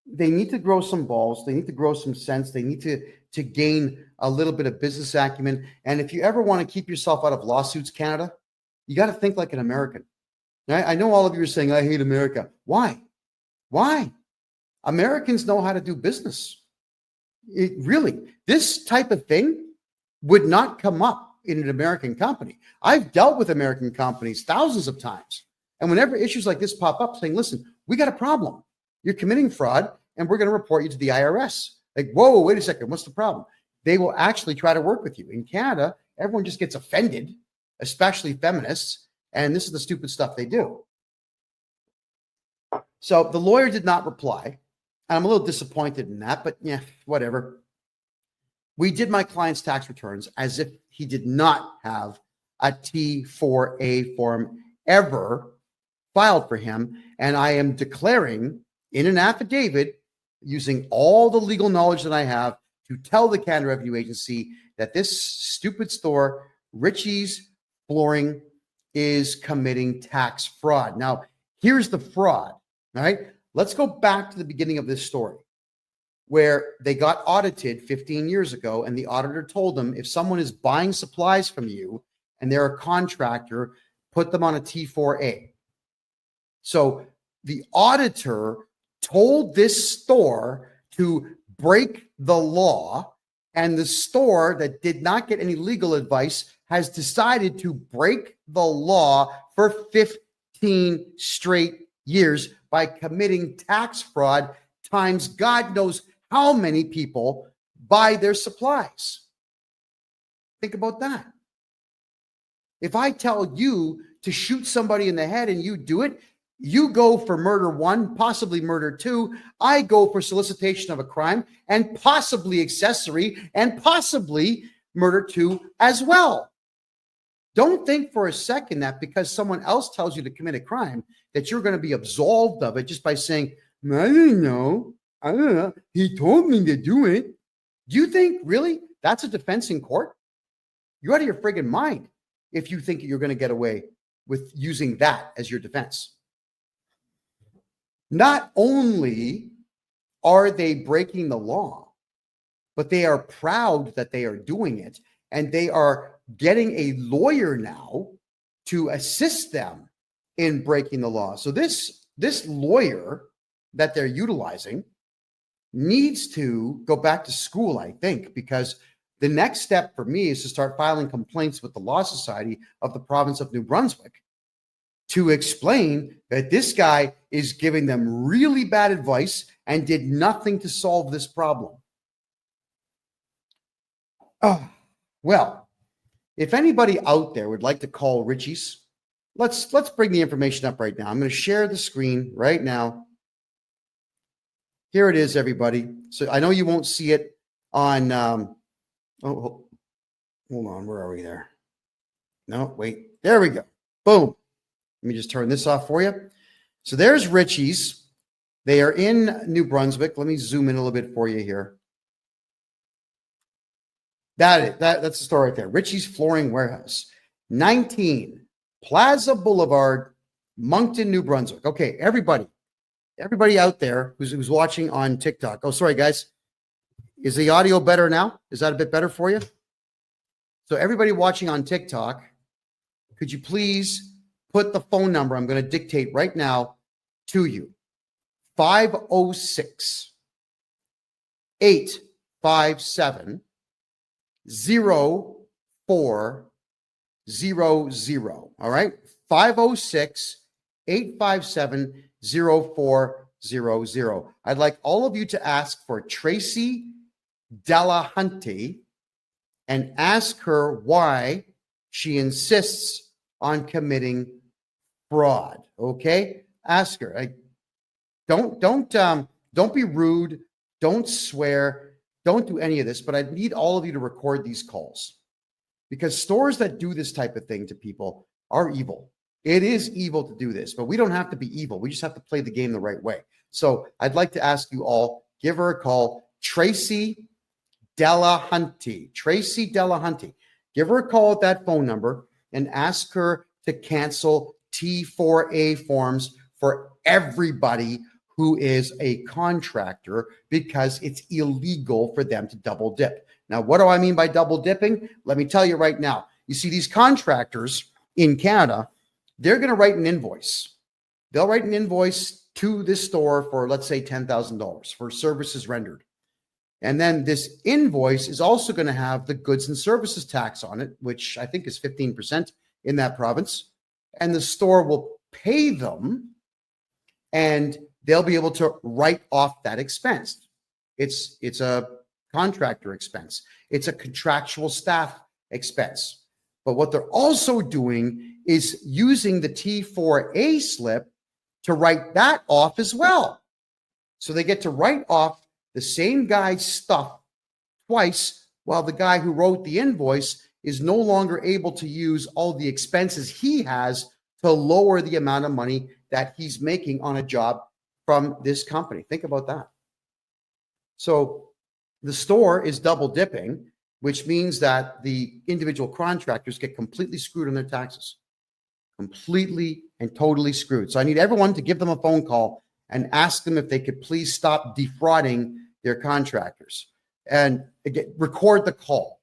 they need to grow some balls. They need to grow some sense. They need to gain a little bit of business acumen. And if you ever want to keep yourself out of lawsuits, Canada, you got to think like an American. I know all of you are saying, I hate America. Why? Why? Americans know how to do business. This type of thing would not come up in an American company. I've dealt with American companies thousands of times. And whenever issues like this pop up saying, listen, we got a problem. You're committing fraud and we're going to report you to the IRS. Like, whoa, wait a second. What's the problem? They will actually try to work with you. In Canada, everyone just gets offended, especially feminists. And this is the stupid stuff they do. So the lawyer did not reply. And I'm a little disappointed in that, but yeah, whatever. We did my client's tax returns as if he did not have a T4A form ever filed for him. And I am declaring in an affidavit, using all the legal knowledge that I have, to tell the Canada Revenue Agency that this stupid store, Richie's Flooring, is committing tax fraud. Now, here's the fraud, all right? Let's go back to the beginning of this story, where they got audited 15 years ago, and the auditor told them, if someone is buying supplies from you and they're a contractor, put them on a T4A. So the auditor told this store to break the law, and the store that did not get any legal advice has decided to break the law for 15 straight years by committing tax fraud times God knows how many people buy their supplies. Think about that. If I tell you to shoot somebody in the head and you do it, you go for murder 1, possibly murder 2. I go for solicitation of a crime and possibly accessory and possibly murder 2 as well. Don't think for a second that because someone else tells you to commit a crime that you're going to be absolved of it just by saying, I don't know. He told me to do it. Do you think really that's a defense in court? You're out of your friggin' mind if you think you're going to get away with using that as your defense. Not only are they breaking the law, but they are proud that they are doing it, and they are getting a lawyer now to assist them in breaking the law. So this lawyer that they're utilizing needs to go back to school, I think, because the next step for me is to start filing complaints with the Law Society of the province of New Brunswick to explain that this guy is giving them really bad advice and did nothing to solve this problem. Well, if anybody out there would like to call Richie's, let's bring the information up right now. I'm going to share the screen right now. Here it is, everybody. So I know you won't see it on, hold on, where are we there? No, wait, there we go. Boom. Let me just turn this off for you. So there's Richie's. They are in New Brunswick. Let me zoom in a little bit for you here. That's the store right there. Richie's Flooring Warehouse, 19 Plaza Boulevard, Moncton, New Brunswick. Okay, everybody out there who's watching on TikTok. Oh, sorry, guys. Is the audio better now? Is that a bit better for you? So everybody watching on TikTok, could you please put the phone number I'm going to dictate right now to you? 506 857 0400. All right. 506 857 0400. I'd like all of you to ask for Tracy Delahunty and ask her why she insists on committing fraud. Okay? Ask her. Don't be rude. Don't swear. Don't do any of this, but I need all of you to record these calls because stores that do this type of thing to people are evil. It is evil to do this, but we don't have to be evil. We just have to play the game the right way. So I'd like to ask you all, give her a call, Tracy Delahunty. Tracy Delahunty. Give her a call at that phone number and ask her to cancel T4A forms for everybody who is a contractor because it's illegal for them to double dip. Now, what do I mean by double dipping? Let me tell you right now. You see, these contractors in Canada, they're going to write an invoice. They'll write an invoice to this store for, let's say, $10,000 for services rendered. And then this invoice is also going to have the goods and services tax on it, which I think is 15% in that province. And the store will pay them and they'll be able to write off that expense. It's a contractor expense. It's a contractual staff expense. But what they're also doing is using the T4A slip to write that off as well. So they get to write off the same guy's stuff twice Well, the guy who wrote the invoice is no longer able to use all the expenses he has to lower the amount of money that he's making on a job from this company. Think about that. So the store is double dipping, which means that the individual contractors get completely screwed on their taxes. Completely and totally screwed. So I need everyone to give them a phone call and ask them if they could please stop defrauding their contractors, and again, record the call.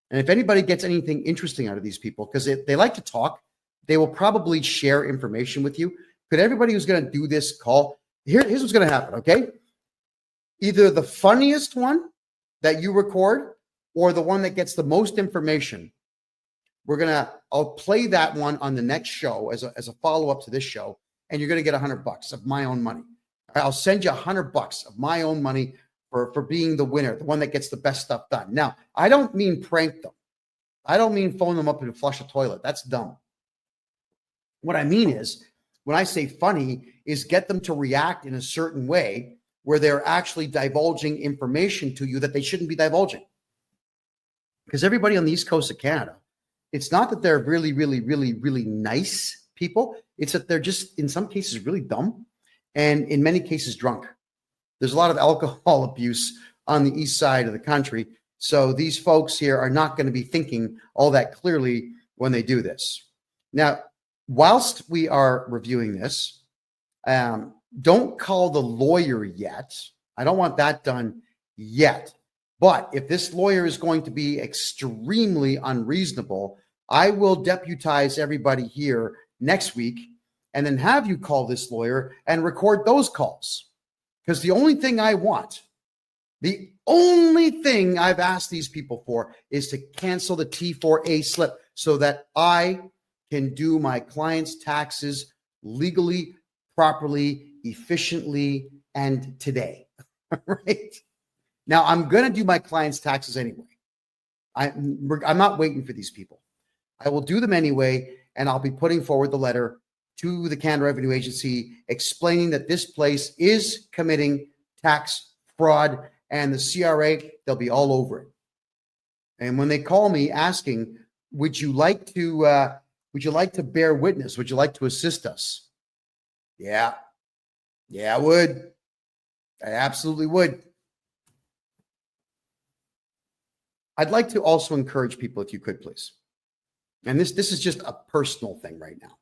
And if anybody gets anything interesting out of these people, because they like to talk, they will probably share information with you. Could everybody who's going to do this call, here's what's going to happen, okay? Either the funniest one that you record or the one that gets the most information. I'll play that one on the next show as a follow-up to this show, and you're going to get $100 of my own money. I'll send you $100 of my own money for being the winner, the one that gets the best stuff done. Now, I don't mean prank them. I don't mean phone them up and flush a toilet. That's dumb. What I mean is, when I say funny, is get them to react in a certain way where they're actually divulging information to you that they shouldn't be divulging. Because everybody on the East Coast of Canada, it's not that they're really, really, really, really nice people. It's that they're just, in some cases, really dumb, and in many cases, drunk. There's a lot of alcohol abuse on the east side of the country. So these folks here are not going to be thinking all that clearly when they do this. Now, whilst we are reviewing this, don't call the lawyer yet. I don't want that done yet. But if this lawyer is going to be extremely unreasonable, I will deputize everybody here next week and then have you call this lawyer and record those calls. Because the only thing I want, the only thing I've asked these people for is to cancel the T4A slip so that I can do my client's taxes legally, properly, efficiently, and today. Right? Now, I'm going to do my client's taxes anyway. I'm not waiting for these people. I will do them anyway, and I'll be putting forward the letter to the Canada Revenue Agency explaining that this place is committing tax fraud, and the CRA, they'll be all over it. And when they call me asking, would you like to bear witness? Would you like to assist us? Yeah, I would. I absolutely would. I'd like to also encourage people, if you could, please. And this is just a personal thing right now.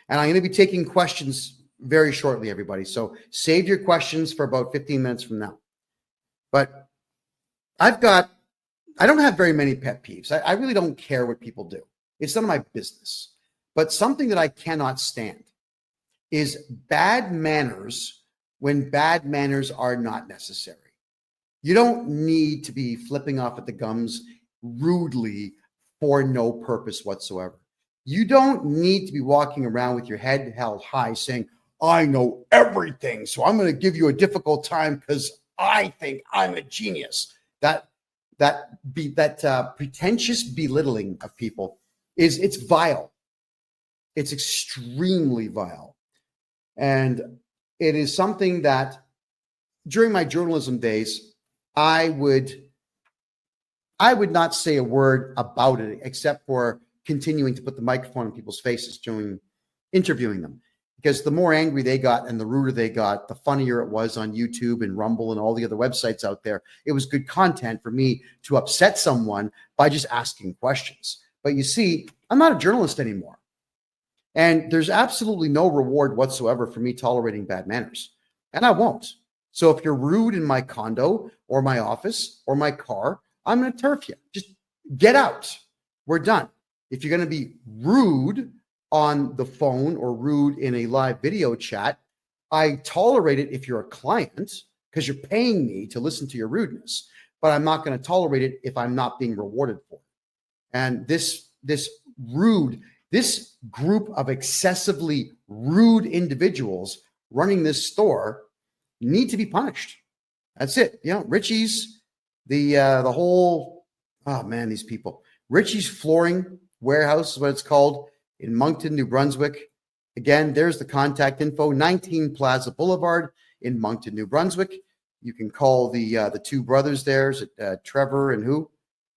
And I'm going to be taking questions very shortly, everybody. So save your questions for about 15 minutes from now. But I don't have very many pet peeves. I really don't care what people do. It's none of my business. But something that I cannot stand is bad manners when bad manners are not necessary. You don't need to be flipping off at the gums rudely for no purpose whatsoever. You don't need to be walking around with your head held high saying, I know everything, so I'm going to give you a difficult time because I think I'm a genius. That pretentious belittling of people it's vile. It's extremely vile. And it is something that during my journalism days, I would not say a word about it except for continuing to put the microphone in people's faces during interviewing them. Because the more angry they got and the ruder they got, the funnier it was on YouTube and Rumble and all the other websites out there. It was good content for me to upset someone by just asking questions. But you see, I'm not a journalist anymore. And there's absolutely no reward whatsoever for me tolerating bad manners. And I won't. So if you're rude in my condo or my office or my car, I'm going to turf you. Just get out. We're done. If you're going to be rude on the phone or rude in a live video chat, I tolerate it if you're a client because you're paying me to listen to your rudeness, but I'm not going to tolerate it if I'm not being rewarded for it. And this group of excessively rude individuals running this store need to be punished. That's it. You know, Richie's, the whole, oh man, these people. Richie's Flooring Warehouse is what it's called in Moncton, New Brunswick. Again, there's the contact info, 19 Plaza Boulevard in Moncton, New Brunswick. You can call the two brothers there, Trevor and who?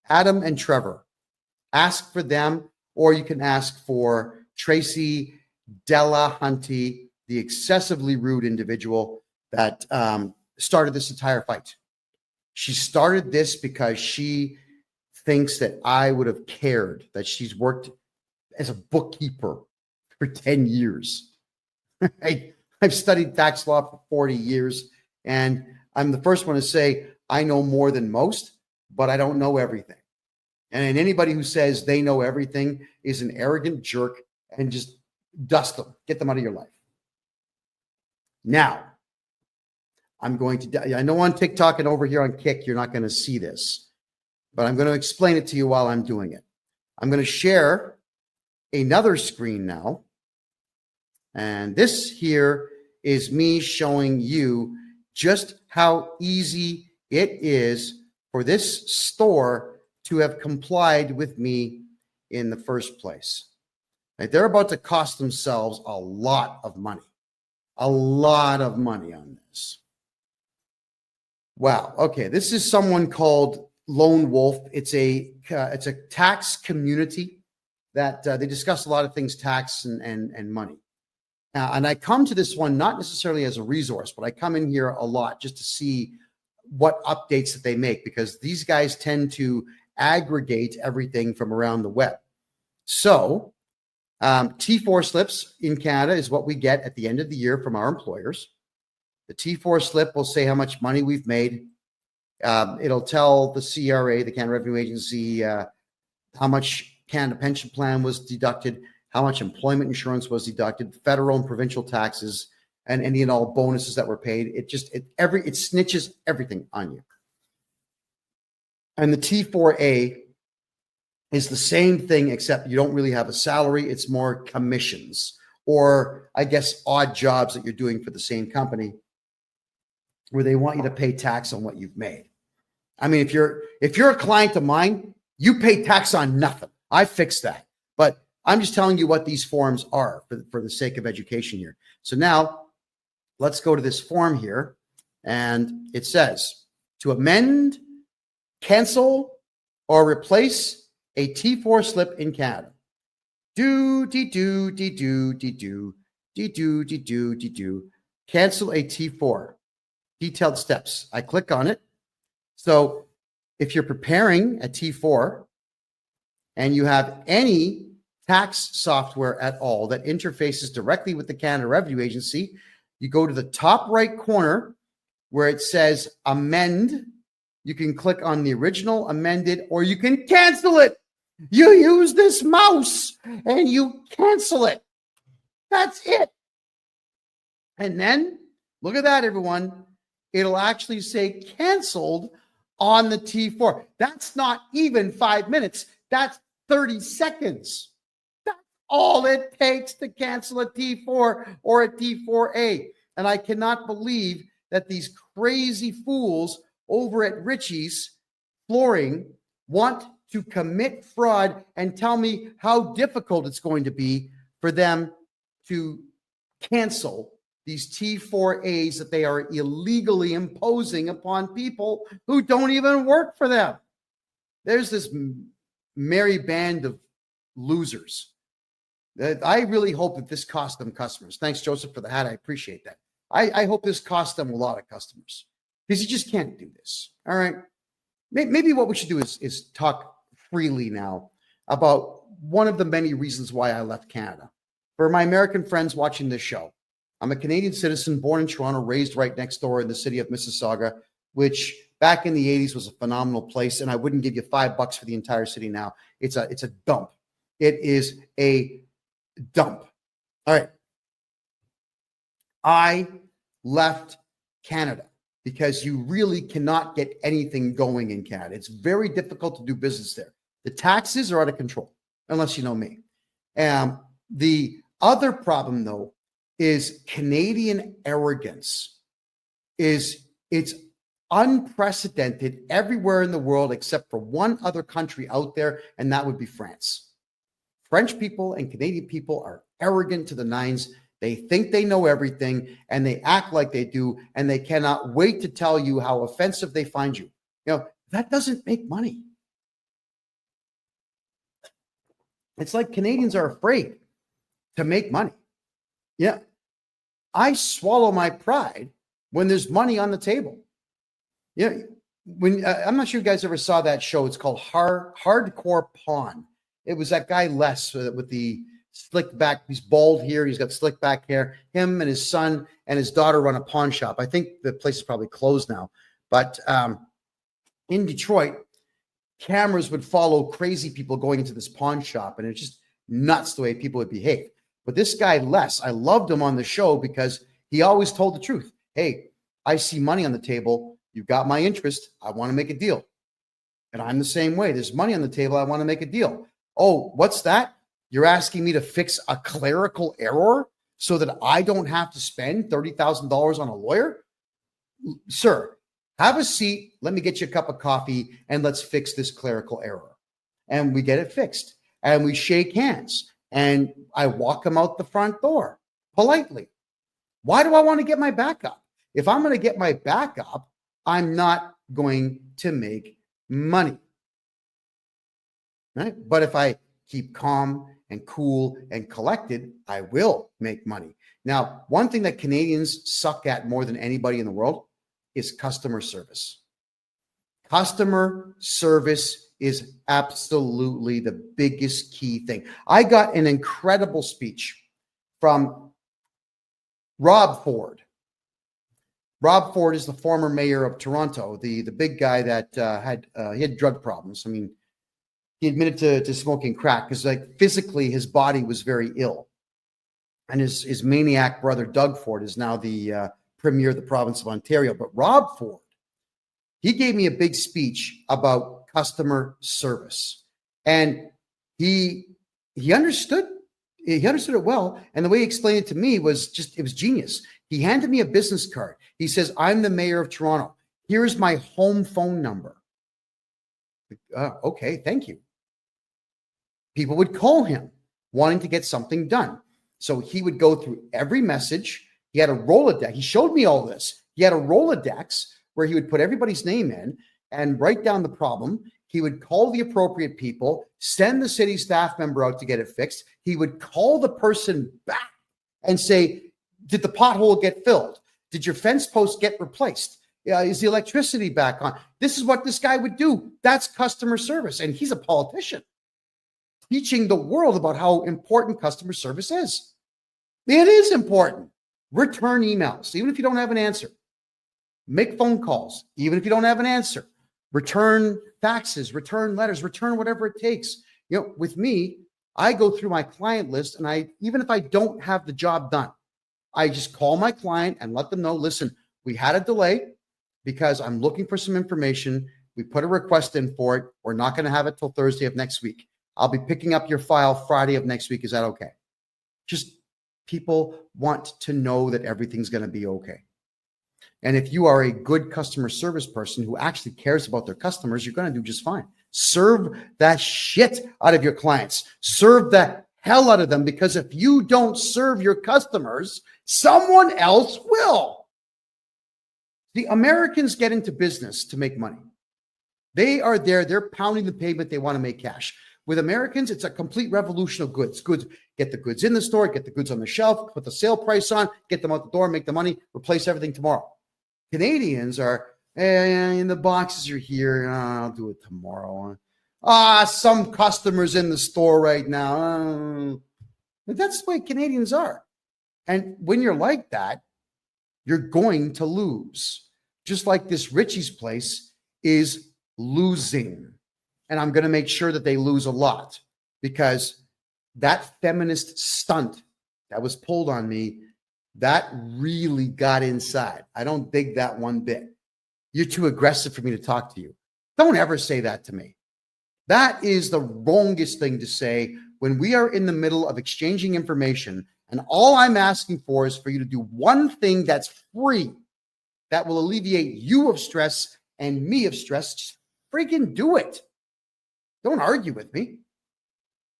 Adam and Trevor. Ask for them, or you can ask for Tracy Delahunty, the excessively rude individual that started this entire fight. She started this because she thinks that I would have cared that she's worked as a bookkeeper for 10 years. I've studied tax law for 40 years, and I'm the first one to say I know more than most, but I don't know everything. And anybody who says they know everything is an arrogant jerk, and just dust them, get them out of your life. Now, I'm going to, I know on TikTok and over here on Kick, you're not going to see this, but I'm going to explain it to you while I'm doing it. I'm going to share another screen now. And this here is me showing you just how easy it is for this store to have complied with me in the first place. Like, they're about to cost themselves a lot of money on this. Wow. Okay. This is someone called Lone Wolf. It's a tax community that they discuss a lot of things, tax and money. And I come to this one not necessarily as a resource, but I come in here a lot just to see what updates that they make, because these guys tend to aggregate everything from around the web. So T4 slips in Canada is what we get at the end of the year from our employers. The T4 slip will say how much money we've made. It'll tell the CRA, the Canada Revenue Agency, how much Canada Pension Plan was deducted, how much employment insurance was deducted, federal and provincial taxes, and any and all bonuses that were paid. It snitches everything on you. And the T4A is the same thing, except you don't really have a salary. It's more commissions, or I guess odd jobs that you're doing for the same company, where they want you to pay tax on what you've made. I mean, if you're a client of mine, you pay tax on nothing. I fixed that. But I'm just telling you what these forms are for the sake of education here. So now let's go to this form here, and it says to amend, cancel, or replace a T4 slip in Canada. Cancel a T4. Detailed steps. I click on it. So if you're preparing a T4 and you have any tax software at all that interfaces directly with the Canada Revenue Agency, you go to the top right corner where it says amend. You can click on the original, amended, or you can cancel it. You use this mouse and you cancel it. That's it. And then look at that, everyone. It'll actually say canceled on the T4. That's not even 5 minutes. That's 30 seconds. That's all it takes to cancel a T4 or a T4A. And I cannot believe that these crazy fools over at Richie's Flooring want to commit fraud and tell me how difficult it's going to be for them to cancel these T4As that they are illegally imposing upon people who don't even work for them. There's this merry band of losers. I really hope that this cost them customers. Thanks, Joseph, for the hat. I appreciate that. I hope this cost them a lot of customers, because you just can't do this. All right. Maybe what we should do is talk freely now about one of the many reasons why I left Canada. For my American friends watching this show, I'm a Canadian citizen, born in Toronto, raised right next door in the city of Mississauga, which back in the 80s was a phenomenal place, and I wouldn't give you $5 for the entire city now. It's a dump. It is a dump. All right. I left Canada because you really cannot get anything going in Canada. It's very difficult to do business there. The taxes are out of control, unless you know me. The other problem, though, is Canadian arrogance. It's unprecedented everywhere in the world except for one other country out there, and that would be France. French people and Canadian people are arrogant to the nines. They think they know everything, and they act like they do, and they cannot wait to tell you how offensive they find you. You know, that doesn't make money. It's like Canadians are afraid to make money. Yeah. I swallow my pride when there's money on the table. Yeah. When I'm not sure you guys ever saw that show. It's called Hardcore Pawn. It was that guy Les with the slick back. He's bald here. He's got slick back hair. Him and his son and his daughter run a pawn shop. I think the place is probably closed now. But in Detroit, cameras would follow crazy people going into this pawn shop, and it's just nuts the way people would behave. But this guy, Les, I loved him on the show because he always told the truth. Hey, I see money on the table. You've got my interest. I want to make a deal. And I'm the same way. There's money on the table. I want to make a deal. Oh, what's that? You're asking me to fix a clerical error so that I don't have to spend $30,000 on a lawyer? Sir, have a seat. Let me get you a cup of coffee and let's fix this clerical error. And we get it fixed. And we shake hands. And I walk him out the front door politely. Why do I want to get my back up? If I'm going to get my back up, I'm not going to make money. Right? But if I keep calm and cool and collected, I will make money. Now, one thing that Canadians suck at more than anybody in the world is customer service. Customer service is absolutely the biggest key thing. I got an incredible speech from Rob Ford. Rob Ford is the former mayor of Toronto, the big guy that he had drug problems. I mean, he admitted to smoking crack because, like, physically his body was very ill. And his maniac brother, Doug Ford, is now the premier of the province of Ontario. But Rob Ford, he gave me a big speech about customer service. And he understood it well. And the way he explained it to me was it was genius. He handed me a business card. He says, I'm the mayor of Toronto. Here's my home phone number. Okay, thank you. People would call him wanting to get something done. So he would go through every message. He had a Rolodex. He showed me all this. He had a Rolodex where he would put everybody's name in and write down the problem. He would call the appropriate people, send the city staff member out to get it fixed. He would call the person back and say, did the pothole get filled? Did your fence post get replaced? Is the electricity back on? This is what this guy would do. That's customer service. And he's a politician teaching the world about how important customer service is. It is important. Return emails, even if you don't have an answer. Make phone calls, even if you don't have an answer. Return faxes, return letters, return whatever it takes. With me, I go through my client list, and even if I don't have the job done, I just call my client and let them know, listen, we had a delay because I'm looking for some information. We put a request in for it. We're not going to have it till Thursday of next week. I'll be picking up your file Friday of next week. Is that okay? Just people want to know that everything's going to be okay. And if you are a good customer service person who actually cares about their customers, you're going to do just fine. Serve that shit out of your clients. Serve the hell out of them, because if you don't serve your customers, someone else will. The Americans get into business to make money. They are there. They're pounding the pavement. They want to make cash. With Americans, it's a complete revolution of goods. Get the goods in the store, get the goods on the shelf, put the sale price on, get them out the door, make the money, replace everything tomorrow. Canadians are, and the boxes are here. I'll do it tomorrow. Some customers in the store right now. But that's the way Canadians are. And when you're like that, you're going to lose. Just like this Richie's place is losing. And I'm going to make sure that they lose a lot, because that feminist stunt that was pulled on me, that really got inside. I don't dig that one bit. You're too aggressive for me to talk to you. Don't ever say that to me. That is the wrongest thing to say when we are in the middle of exchanging information, and all I'm asking for is for you to do one thing that's free, that will alleviate you of stress and me of stress. Just freaking do it. Don't argue with me.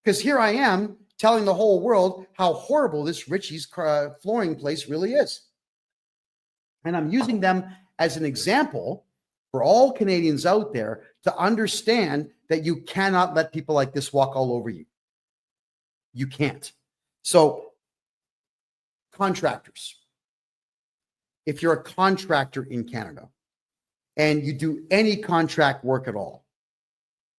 Because here I am telling the whole world how horrible this Richie's flooring place really is. And I'm using them as an example for all Canadians out there to understand that you cannot let people like this walk all over you. You can't. So contractors, if you're a contractor in Canada and you do any contract work at all,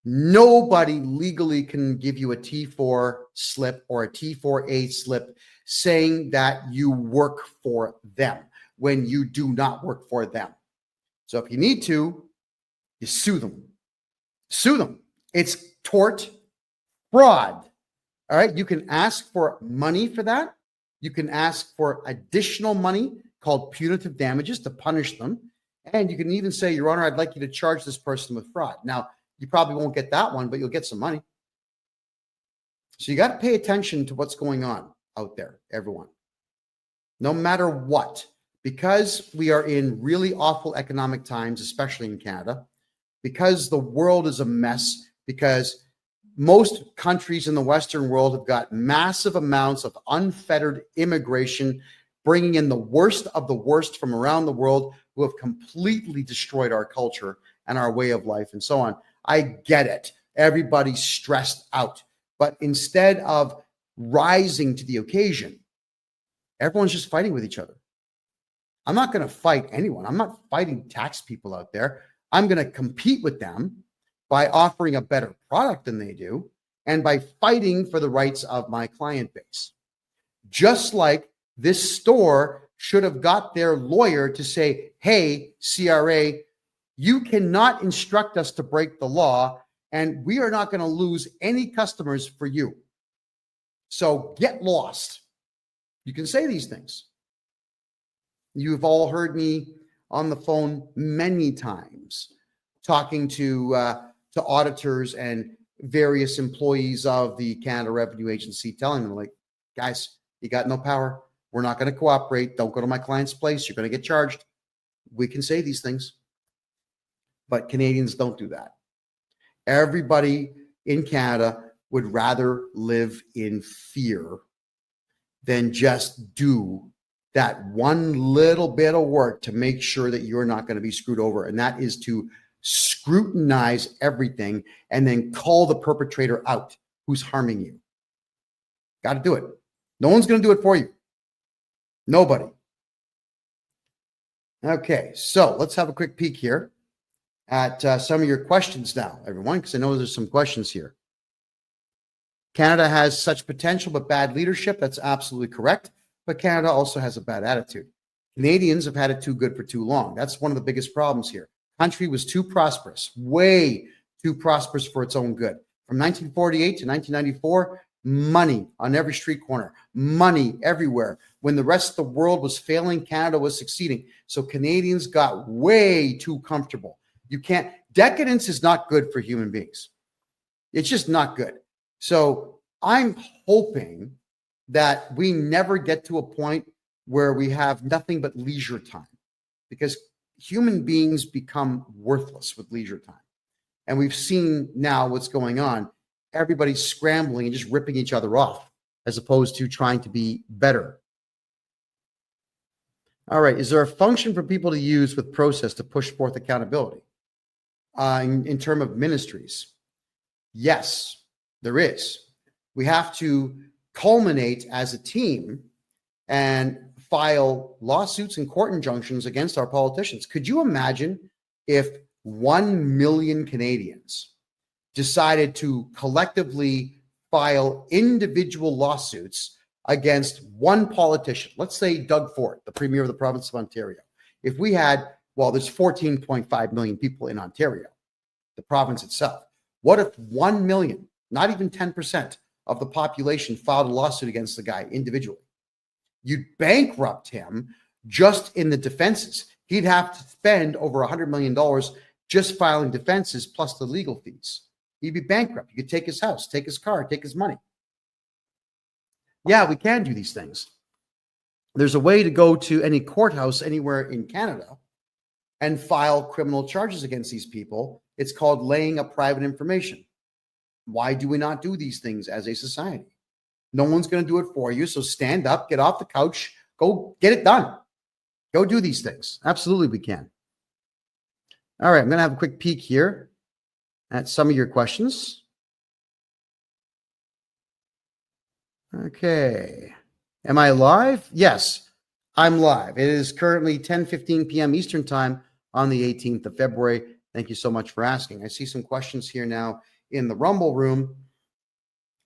nobody legally can give you a T4 slip or a T4A slip saying that you work for them when you do not work for them. So if you need to, you sue them. Sue them. It's tort fraud. All right. You can ask for money for that. You can ask for additional money called punitive damages to punish them. And you can even say, Your Honor, I'd like you to charge this person with fraud. Now, you probably won't get that one, but you'll get some money. So you got to pay attention to what's going on out there, everyone. No matter what, because we are in really awful economic times, especially in Canada, because the world is a mess, because most countries in the Western world have got massive amounts of unfettered immigration, bringing in the worst of the worst from around the world who have completely destroyed our culture and our way of life and so on. I get it. Everybody's stressed out. But instead of rising to the occasion, everyone's just fighting with each other. I'm not going to fight anyone. I'm not fighting tax people out there. I'm going to compete with them by offering a better product than they do and by fighting for the rights of my client base. Just like this store should have got their lawyer to say, hey, CRA, you cannot instruct us to break the law, and we are not going to lose any customers for you. So get lost. You can say these things. You've all heard me on the phone many times talking to auditors and various employees of the Canada Revenue Agency, telling them, like, guys, you got no power. We're not going to cooperate. Don't go to my client's place. You're going to get charged. We can say these things. But Canadians don't do that. Everybody in Canada would rather live in fear than just do that one little bit of work to make sure that you're not going to be screwed over. And that is to scrutinize everything and then call the perpetrator out who's harming you. Got to do it. No one's going to do it for you. Nobody. Okay, so let's have a quick peek here at some of your questions now, everyone, because I know there's some questions here. Canada has such potential but bad leadership. That's absolutely correct. But Canada also has a bad attitude. Canadians have had it too good for too long. That's one of the biggest problems here. Country was too prosperous, way too prosperous for its own good. From 1948 to 1994, money on every street corner, money everywhere. When the rest of the world was failing, Canada was succeeding. So Canadians got way too comfortable. Decadence is not good for human beings. It's just not good. So I'm hoping that we never get to a point where we have nothing but leisure time, because human beings become worthless with leisure time. And we've seen now what's going on. Everybody's scrambling and just ripping each other off as opposed to trying to be better. All right. Is there a function for people to use with process to push forth accountability in terms of ministries? Yes, there is. We have to culminate as a team and file lawsuits and court injunctions against our politicians. Could you imagine if 1 million Canadians decided to collectively file individual lawsuits against one politician? Let's say Doug Ford, the Premier of the province of Ontario. If we had, there's 14.5 million people in Ontario, the province itself. What if 1 million, not even 10% of the population, filed a lawsuit against the guy individually? You'd bankrupt him just in the defenses. He'd have to spend over $100 million just filing defenses plus the legal fees. He'd be bankrupt. You could take his house, take his car, take his money. Yeah, we can do these things. There's a way to go to any courthouse anywhere in Canada and file criminal charges against these people. It's called laying up private information. Why do we not do these things as a society? No one's going to do it for you. So stand up, get off the couch, go get it done. Go do these things. Absolutely, we can. All right, I'm going to have a quick peek here at some of your questions. Okay. Am I live? Yes, I'm live. It is currently 10:15 p.m. Eastern time on the 18th of February. Thank you so much for asking. I see some questions here now in the Rumble room.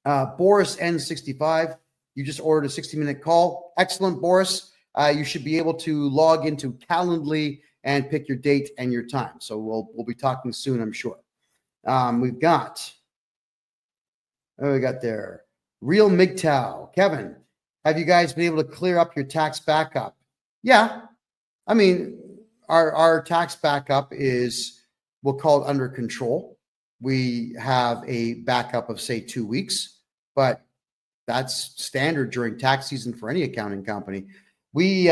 Boris N65, you just ordered a 60-minute call. Excellent, Boris. You should be able to log into Calendly and pick your date and your time. So we'll be talking soon, I'm sure. We got there. Real MGTOW. Kevin, have you guys been able to clear up your tax backup? Yeah. I mean, our tax backup is, we'll call it under control. We have a backup of, say, 2 weeks, but that's standard during tax season for any accounting company. We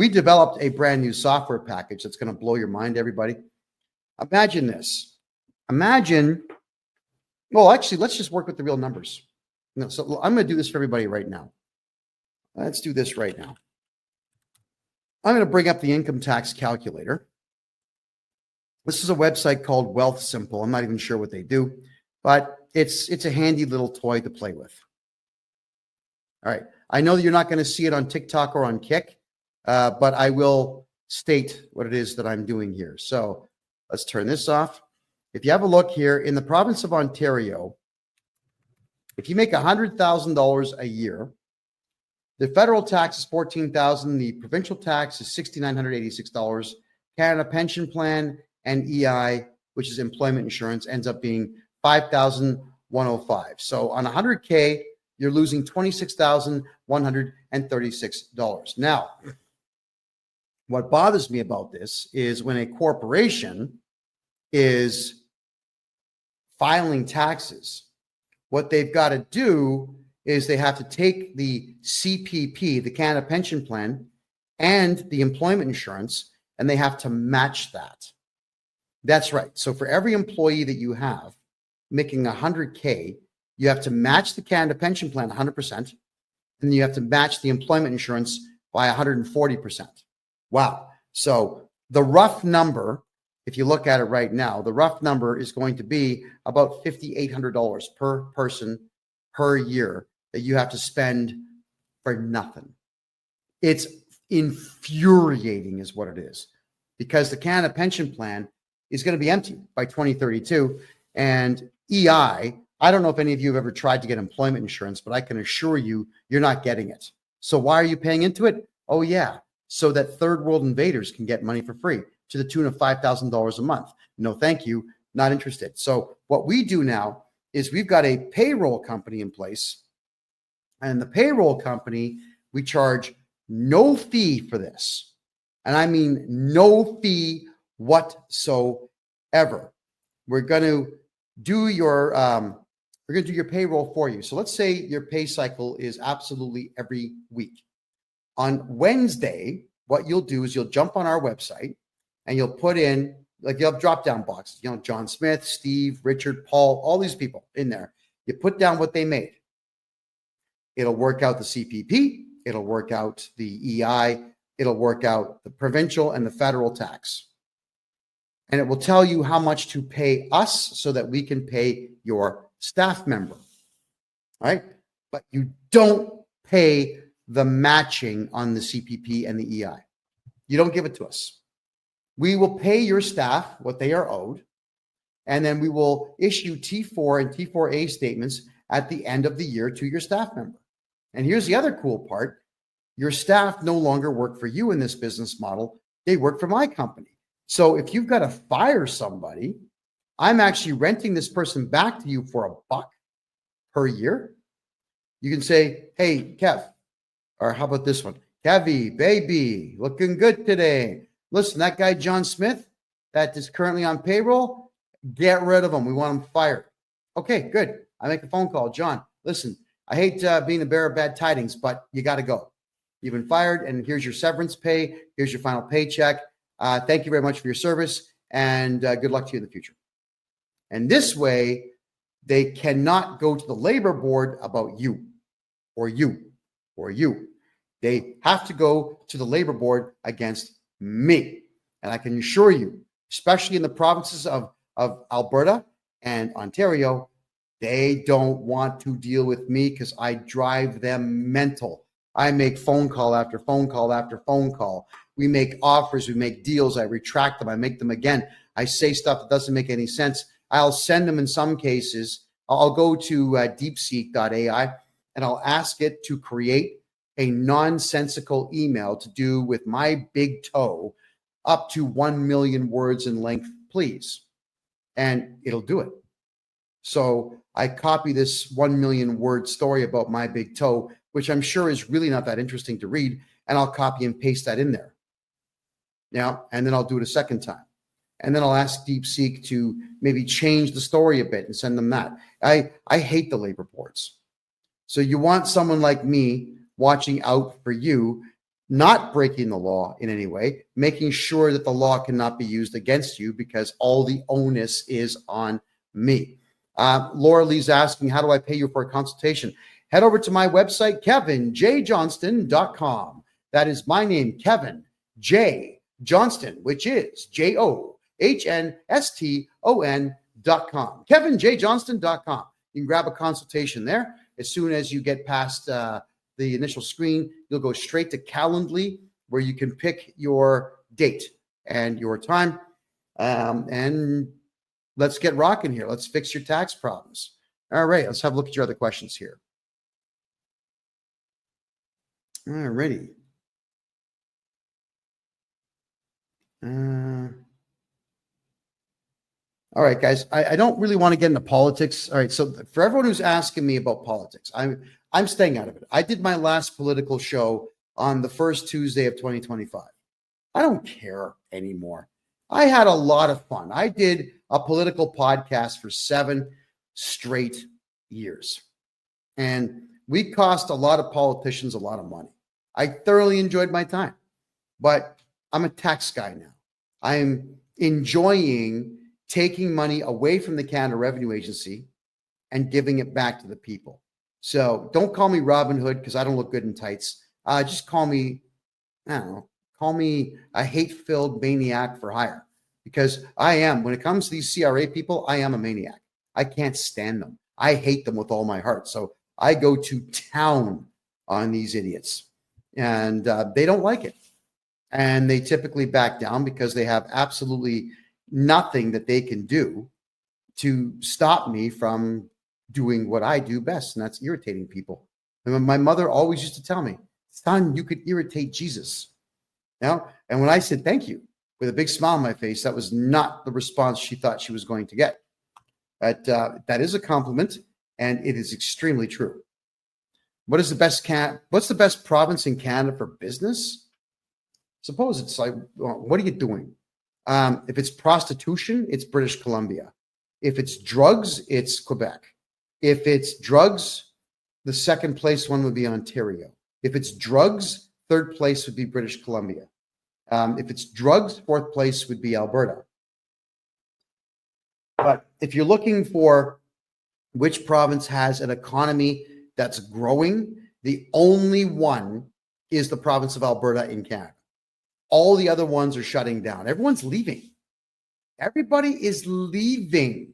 developed a brand new software package that's going to blow your mind, everybody. Imagine this. Well, actually, let's just work with the real numbers. No, so I'm going to do this for everybody right now. Let's do this right now. I'm going to bring up the income tax calculator. This is a website called Wealth Simple. I'm not even sure what they do, but it's a handy little toy to play with. All right. I know that you're not going to see it on TikTok or on Kick, but I will state what it is that I'm doing here. So let's turn this off. If you have a look here in the province of Ontario, if you make $100,000 a year, the federal tax is $14,000. The provincial tax is $6,986. Canada Pension Plan and EI, which is employment insurance, ends up being $5,105. So on 100K, you're losing $26,136. Now, what bothers me about this is when a corporation is filing taxes, what they've got to do is they have to take the CPP, the Canada Pension Plan, and the employment insurance, and they have to match that. That's right. So for every employee that you have making 100K, you have to match the Canada Pension Plan 100%, and you have to match the employment insurance by 140%. Wow. So the rough number, if you look at it right now, the rough number is going to be about $5,800 per person per year that you have to spend for nothing. It's infuriating is what it is, because the Canada Pension Plan is going to be empty by 2032. And EI, I don't know if any of you have ever tried to get employment insurance, but I can assure you, you're not getting it. So why are you paying into it? Oh, yeah, so that third world invaders can get money for free to the tune of $5,000 a month. No, thank you. Not interested. So what we do now is we've got a payroll company in place, and the payroll company, we charge no fee for this. And I mean no fee whatsoever. We're going to do your payroll for you. So let's say your pay cycle is absolutely every week. On Wednesday, what you'll do is you'll jump on our website and you'll put in, like, you'll have drop-down boxes, John Smith, Steve, Richard, Paul, all these people in there. You put down what they made. It'll work out the CPP. It'll work out the EI. It'll work out the provincial and the federal tax. And it will tell you how much to pay us so that we can pay your staff member. All right? But you don't pay the matching on the CPP and the EI. You don't give it to us. We will pay your staff what they are owed, and then we will issue T4 and T4A statements at the end of the year to your staff member. And here's the other cool part. Your staff no longer work for you in this business model. They work for my company. So if you've got to fire somebody, I'm actually renting this person back to you for $1 per year. You can say, hey, Kev, or how about this one? Kevy, baby, looking good today. Listen, that guy, John Smith, that is currently on payroll, get rid of him. We want him fired. Okay, good. I make a phone call. John, listen, I hate being the bearer of bad tidings, but you got to go. You've been fired, and here's your severance pay. Here's your final paycheck. Thank you very much for your service, and good luck to you in the future. And this way, they cannot go to the labor board about you or you or you. They have to go to the labor board against me. And I can assure you, especially in the provinces of Alberta and Ontario, They don't want to deal with me because I drive them mental. I make phone call after phone call after phone call. We make offers, we make deals, I retract them, I make them again. I say stuff that doesn't make any sense. I'll send them in some cases. I'll go to deepseek.ai and I'll ask it to create a nonsensical email to do with my big toe up to 1 million words in length, please. And it'll do it. So I copy this 1 million word story about my big toe, which I'm sure is really not that interesting to read, and I'll copy and paste that in there. Now, and then I'll do it a second time. And then I'll ask DeepSeek to maybe change the story a bit and send them that. I hate the labor boards. So you want someone like me watching out for you, not breaking the law in any way, making sure that the law cannot be used against you because all the onus is on me. Laura Lee's asking, how do I pay you for a consultation? Head over to my website, KevinJJohnston.com. That is my name, Kevin J. Johnston, which is JOHNSTON.com. KevinJJohnston.com. You can grab a consultation there. As soon as you get past the initial screen, you'll go straight to Calendly, where you can pick your date and your time. And let's get rocking here. Let's fix your tax problems. All right, let's have a look at your other questions here. All righty. All right, guys, I don't really want to get into politics. All right, so for everyone who's asking me about politics, I'm staying out of it. I did my last political show on the first Tuesday of 2025. I don't care anymore. I had a lot of fun. I did a political podcast for 7 straight years. And we cost a lot of politicians a lot of money. I thoroughly enjoyed my time. But I'm a tax guy now. I'm enjoying taking money away from the Canada Revenue Agency and giving it back to the people. So don't call me Robin Hood because I don't look good in tights. Just call me, I don't know, call me a hate-filled maniac for hire, because I am, when it comes to these CRA people, I am a maniac. I can't stand them. I hate them with all my heart. So I go to town on these idiots, and they don't like it. And they typically back down because they have absolutely nothing that they can do to stop me from doing what I do best, and that's irritating people. And my mother always used to tell me, son, you could irritate Jesus. Now, and when I said thank you with a big smile on my face, that was not the response she thought she was going to get. But that is a compliment, and it is extremely true. What's the best province in Canada for business? Suppose it's like, well, what are you doing? If it's prostitution, it's British Columbia. If it's drugs, it's Quebec. If it's drugs, the second place one would be Ontario. If it's drugs, third place would be British Columbia. If it's drugs, fourth place would be Alberta. But if you're looking for which province has an economy that's growing, the only one is the province of Alberta in Canada. All the other ones are shutting down. Everyone's leaving. Everybody is leaving.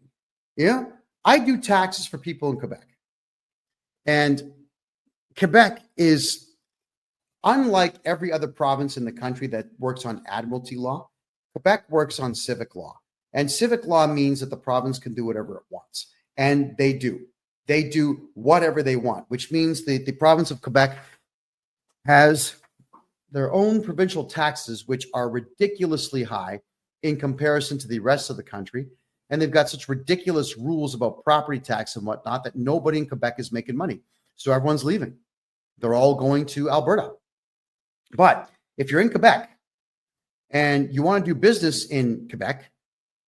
Yeah. I do taxes for people in Quebec. And Quebec is unlike every other province in the country that works on admiralty law. Quebec works on civic law. And civic law means that the province can do whatever it wants. And they do. They do whatever they want, which means the province of Quebec has their own provincial taxes, which are ridiculously high in comparison to the rest of the country. And they've got such ridiculous rules about property tax and whatnot that nobody in Quebec is making money. So everyone's leaving. They're all going to Alberta. But if you're in Quebec and you want to do business in Quebec,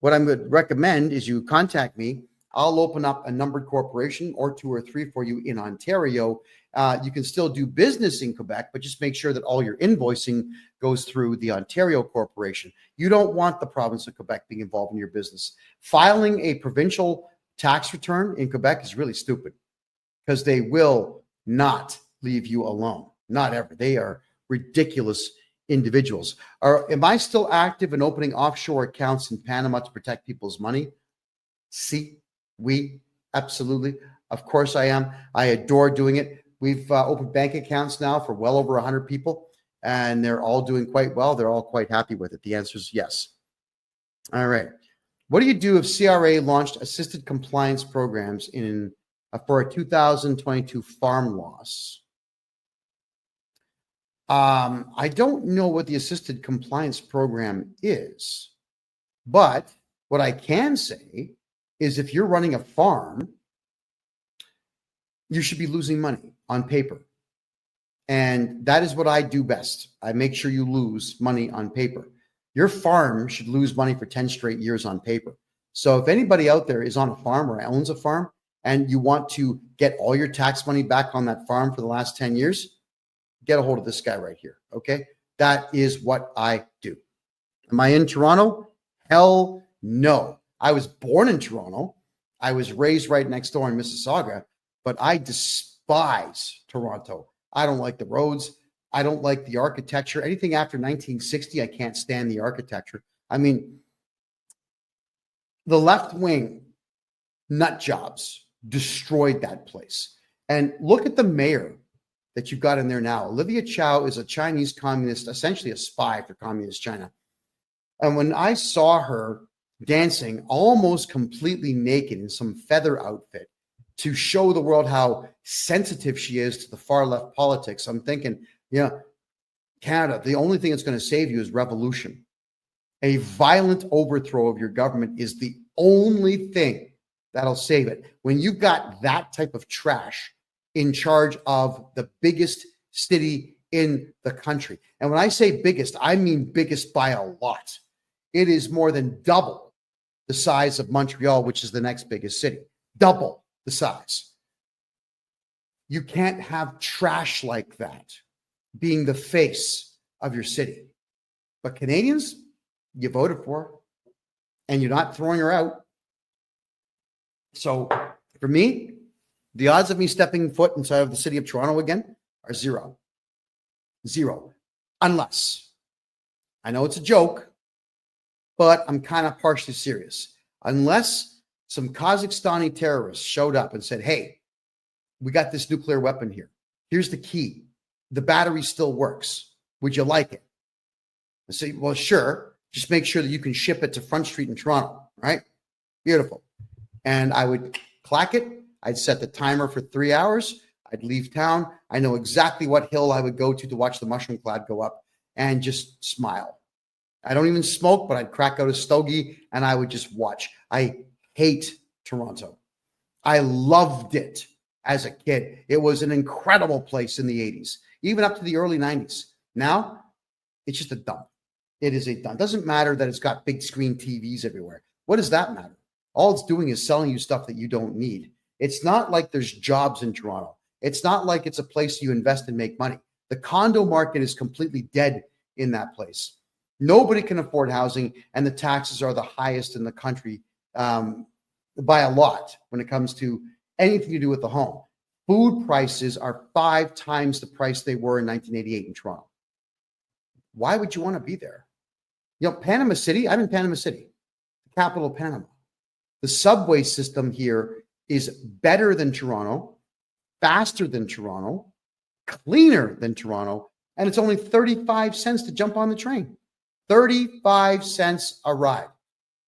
what I would recommend is you contact me. I'll open up a numbered corporation or 2 or 3 for you in Ontario. You can still do business in Quebec, but just make sure that all your invoicing goes through the Ontario corporation. You don't want the province of Quebec being involved in your business. Filing a provincial tax return in Quebec is really stupid because they will not leave you alone. Not ever. They are ridiculous individuals. Am I still active in opening offshore accounts in Panama to protect people's money? Si, oui, Absolutely. Of course I am. I adore doing it. We've opened bank accounts now for well over 100 people, and they're all doing quite well. They're all quite happy with it. The answer is yes. All right. What do you do if CRA launched assisted compliance programs for a 2022 farm loss? I don't know what the assisted compliance program is, but what I can say is if you're running a farm, you should be losing money on paper. And that is what I do best. I make sure you lose money on paper. Your farm should lose money for 10 straight years on paper. So if anybody out there is on a farm or owns a farm and you want to get all your tax money back on that farm for the last 10 years, get a hold of this guy right here. Okay. That is what I do. Am I in Toronto? Hell no. I was born in Toronto. I was raised right next door in Mississauga, but I despise Toronto. I don't like the roads. I don't like the architecture. Anything after 1960, I can't stand the architecture. I mean, the left wing nut jobs destroyed that place. And look at the mayor that you've got in there now. Olivia Chow is a Chinese communist, essentially a spy for communist China. And when I saw her dancing almost completely naked in some feather outfit to show the world how sensitive she is to the far left politics, I'm thinking, yeah, Canada, the only thing that's going to save you is revolution. A violent overthrow of your government is the only thing that'll save it. When you've got that type of trash in charge of the biggest city in the country. And when I say biggest, I mean biggest by a lot. It is more than double the size of Montreal, which is the next biggest city. Double the size. You can't have trash like that being the face of your city. But Canadians, you voted for her, and you're not throwing her out. So for me, the odds of me stepping foot inside of the city of Toronto again are zero. Zero. Unless, I know it's a joke, but I'm kind of partially serious. Unless some Kazakhstani terrorists showed up and said, hey, we got this nuclear weapon here. Here's the key. The battery still works. Would you like it? I say, well, sure. Just make sure that you can ship it to Front Street in Toronto, right? Beautiful. And I would clack it. I'd set the timer for 3 hours. I'd leave town. I know exactly what hill I would go to watch the mushroom cloud go up and just smile. I don't even smoke, but I'd crack out a stogie and I would just watch. I hate Toronto. I loved it as a kid. It was an incredible place in the 80s, even up to the early 90s. Now, it's just a dump. It is a dump. It doesn't matter that it's got big screen TVs everywhere. What does that matter? All it's doing is selling you stuff that you don't need. It's not like there's jobs in Toronto. It's not like it's a place you invest and make money. The condo market is completely dead in that place. Nobody can afford housing, and the taxes are the highest in the country by a lot when it comes to anything to do with the home. Food prices are 5 times the price they were in 1988 in Toronto. Why would you want to be there? You know, Panama City, I'm in Panama City, the capital of Panama. The subway system here is better than Toronto, faster than Toronto, cleaner than Toronto, and it's only 35 cents to jump on the train. 35 cents a ride.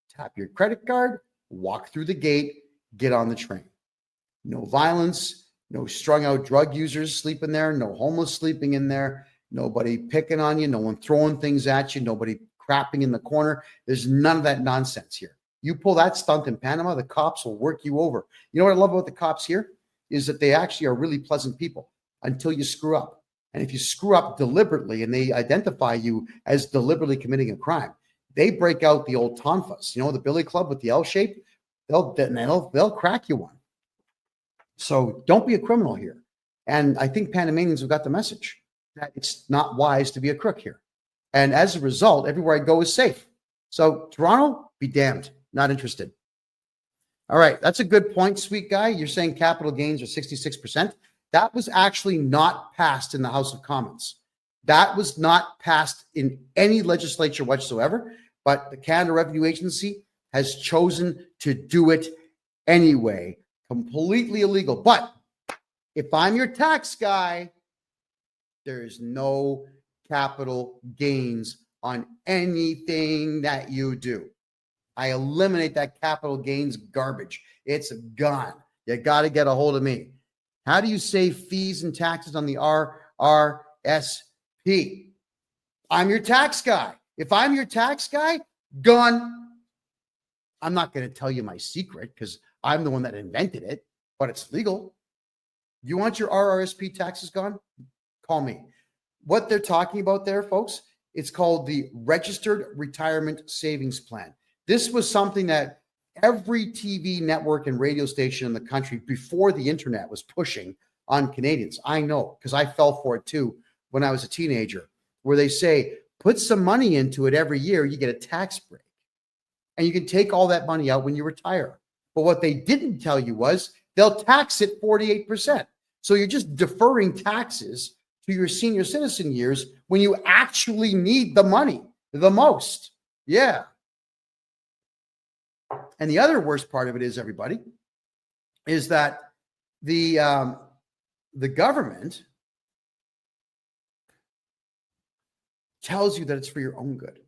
Tap your credit card, walk through the gate, get on the train. No violence, no strung out drug users sleeping there, no homeless sleeping in there, nobody picking on you, no one throwing things at you, nobody crapping in the corner. There's none of that nonsense here. You pull that stunt in Panama, the cops will work you over. You know what I love about the cops here is that they actually are really pleasant people until you screw up. And if you screw up deliberately and they identify you as deliberately committing a crime, they break out the old tonfas, you know, the billy club with the L shape, they'll crack you one. So don't be a criminal here. And I think Panamanians have got the message that it's not wise to be a crook here. And as a result, everywhere I go is safe. So Toronto, be damned. Not interested. All right. That's a good point, sweet guy. You're saying capital gains are 66%. That was actually not passed in the House of Commons. That was not passed in any legislature whatsoever, but the Canada Revenue Agency has chosen to do it anyway. Completely illegal. But if I'm your tax guy, there is no capital gains on anything that you do. I eliminate that capital gains garbage. It's gone. You got to get a hold of me. How do you save fees and taxes on the RRSP? I'm your tax guy. If I'm your tax guy, gone. I'm not going to tell you my secret because I'm the one that invented it, but it's legal. You want your RRSP taxes gone? Call me. What they're talking about there, folks, it's called the Registered Retirement Savings Plan. This was something that every TV network and radio station in the country before the internet was pushing on Canadians. I know because I fell for it too when I was a teenager, where they say, put some money into it every year, you get a tax break. And you can take all that money out when you retire. But what they didn't tell you was they'll tax it 48%. So you're just deferring taxes to your senior citizen years when you actually need the money the most. Yeah. And the other worst part of it is, everybody, is that the government tells you that it's for your own good.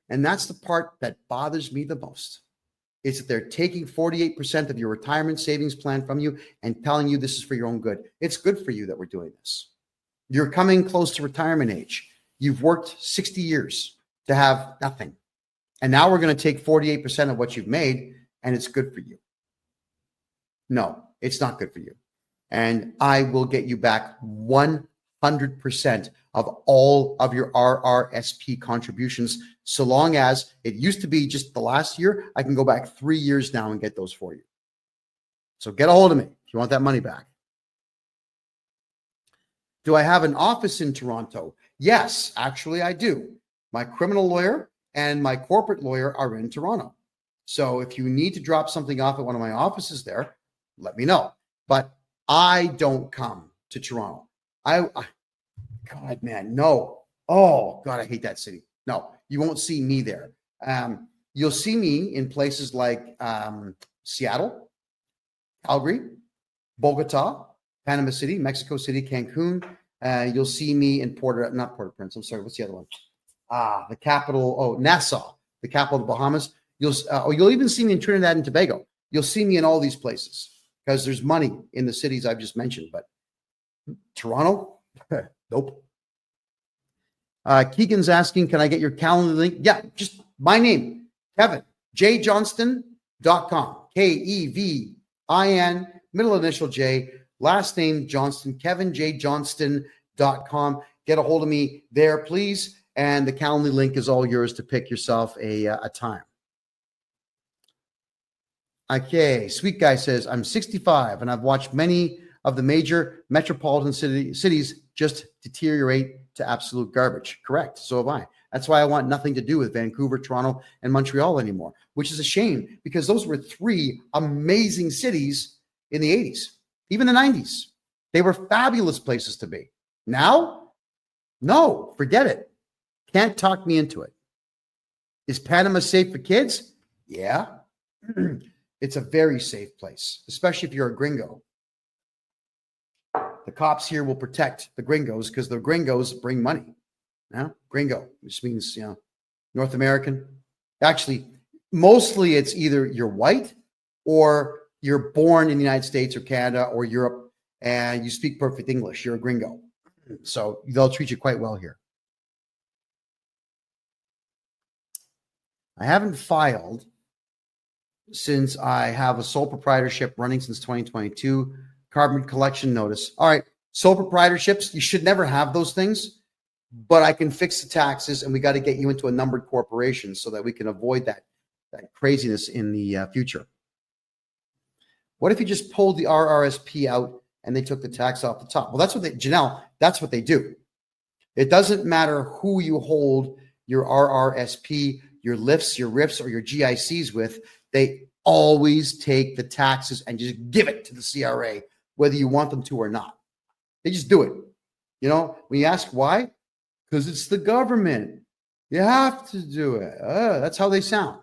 And that's the part that bothers me the most, is that they're taking 48% of your retirement savings plan from you and telling you this is for your own good. It's good for you that we're doing this. You're coming close to retirement age. You've worked 60 years to have nothing. And now we're going to take 48% of what you've made, and it's good for you. No, it's not good for you. And I will get you back 100% of all of your RRSP contributions, so long as it used to be just the last year. I can go back 3 years now and get those for you. So get a hold of me if you want that money back. Do I have an office in Toronto? Yes, actually I do. My criminal lawyer and my corporate lawyer are in Toronto. So if you need to drop something off at one of my offices there, let me know. But I don't come to Toronto. God, man, no. Oh, God, I hate that city. No, you won't see me there. You'll see me in places like Seattle, Calgary, Bogota, Panama City, Mexico City, Cancun. You'll see me in not Port-au-Prince. I'm sorry. What's the other one? The capital. Oh, Nassau, the capital of the Bahamas. You'll even see me in Trinidad and Tobago. You'll see me in all these places because there's money in the cities I've just mentioned. But Toronto, nope. Keegan's asking, can I get your calendar link? Yeah, just my name, KevinJJohnston.com. KEVIN, middle initial J, last name Johnston, KevinJJohnston.com. Get a hold of me there, please. And the calendar link is all yours to pick yourself a time. Okay, Sweet Guy says, I'm 65 and I've watched many of the major metropolitan cities just deteriorate to absolute garbage. Correct. So have I. That's why I want nothing to do with Vancouver, Toronto, and Montreal anymore, which is a shame because those were three amazing cities in the 80s, even the 90s. They were fabulous places to be. Now, no, forget it. Can't talk me into it. Is Panama safe for kids? Yeah. It's a very safe place, especially if you're a gringo. The cops here will protect the gringos because the gringos bring money. Now, gringo, which means, North American. Actually, mostly it's either you're white or you're born in the United States or Canada or Europe and you speak perfect English. You're a gringo. So they'll treat you quite well here. I haven't filed since I have a sole proprietorship running since 2022. Carbon collection notice. All right. Sole proprietorships, you should never have those things, but I can fix the taxes and we got to get you into a numbered corporation so that we can avoid that craziness in the future. What if you just pulled the RRSP out and they took the tax off the top? Well, that's what Janelle, that's what they do. It doesn't matter who you hold your RRSP, your lifts, your RIFs, or your GICs with. They always take the taxes and just give it to the CRA, whether you want them to or not. They just do it. When you ask why, because it's the government. You have to do it. That's how they sound.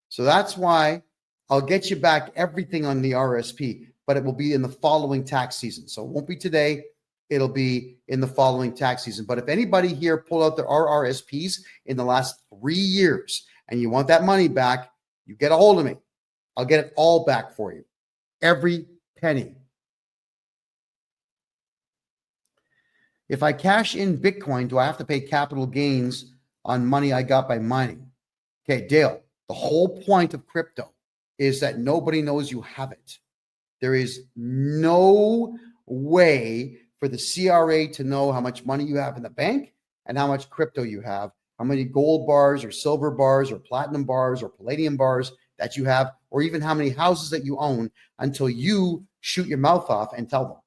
So that's why I'll get you back everything on the RSP, but it will be in the following tax season. So it won't be today. It'll be in the following tax season. But if anybody here pulled out their RRSPs in the last 3 years and you want that money back, you get a hold of me. I'll get it all back for you. Every penny. If I cash in Bitcoin, do I have to pay capital gains on money I got by mining? Okay, Dale, the whole point of crypto is that nobody knows you have it. There is no way for the CRA to know how much money you have in the bank and how much crypto you have, how many gold bars or silver bars or platinum bars or palladium bars that you have, or even how many houses that you own until you shoot your mouth off and tell them.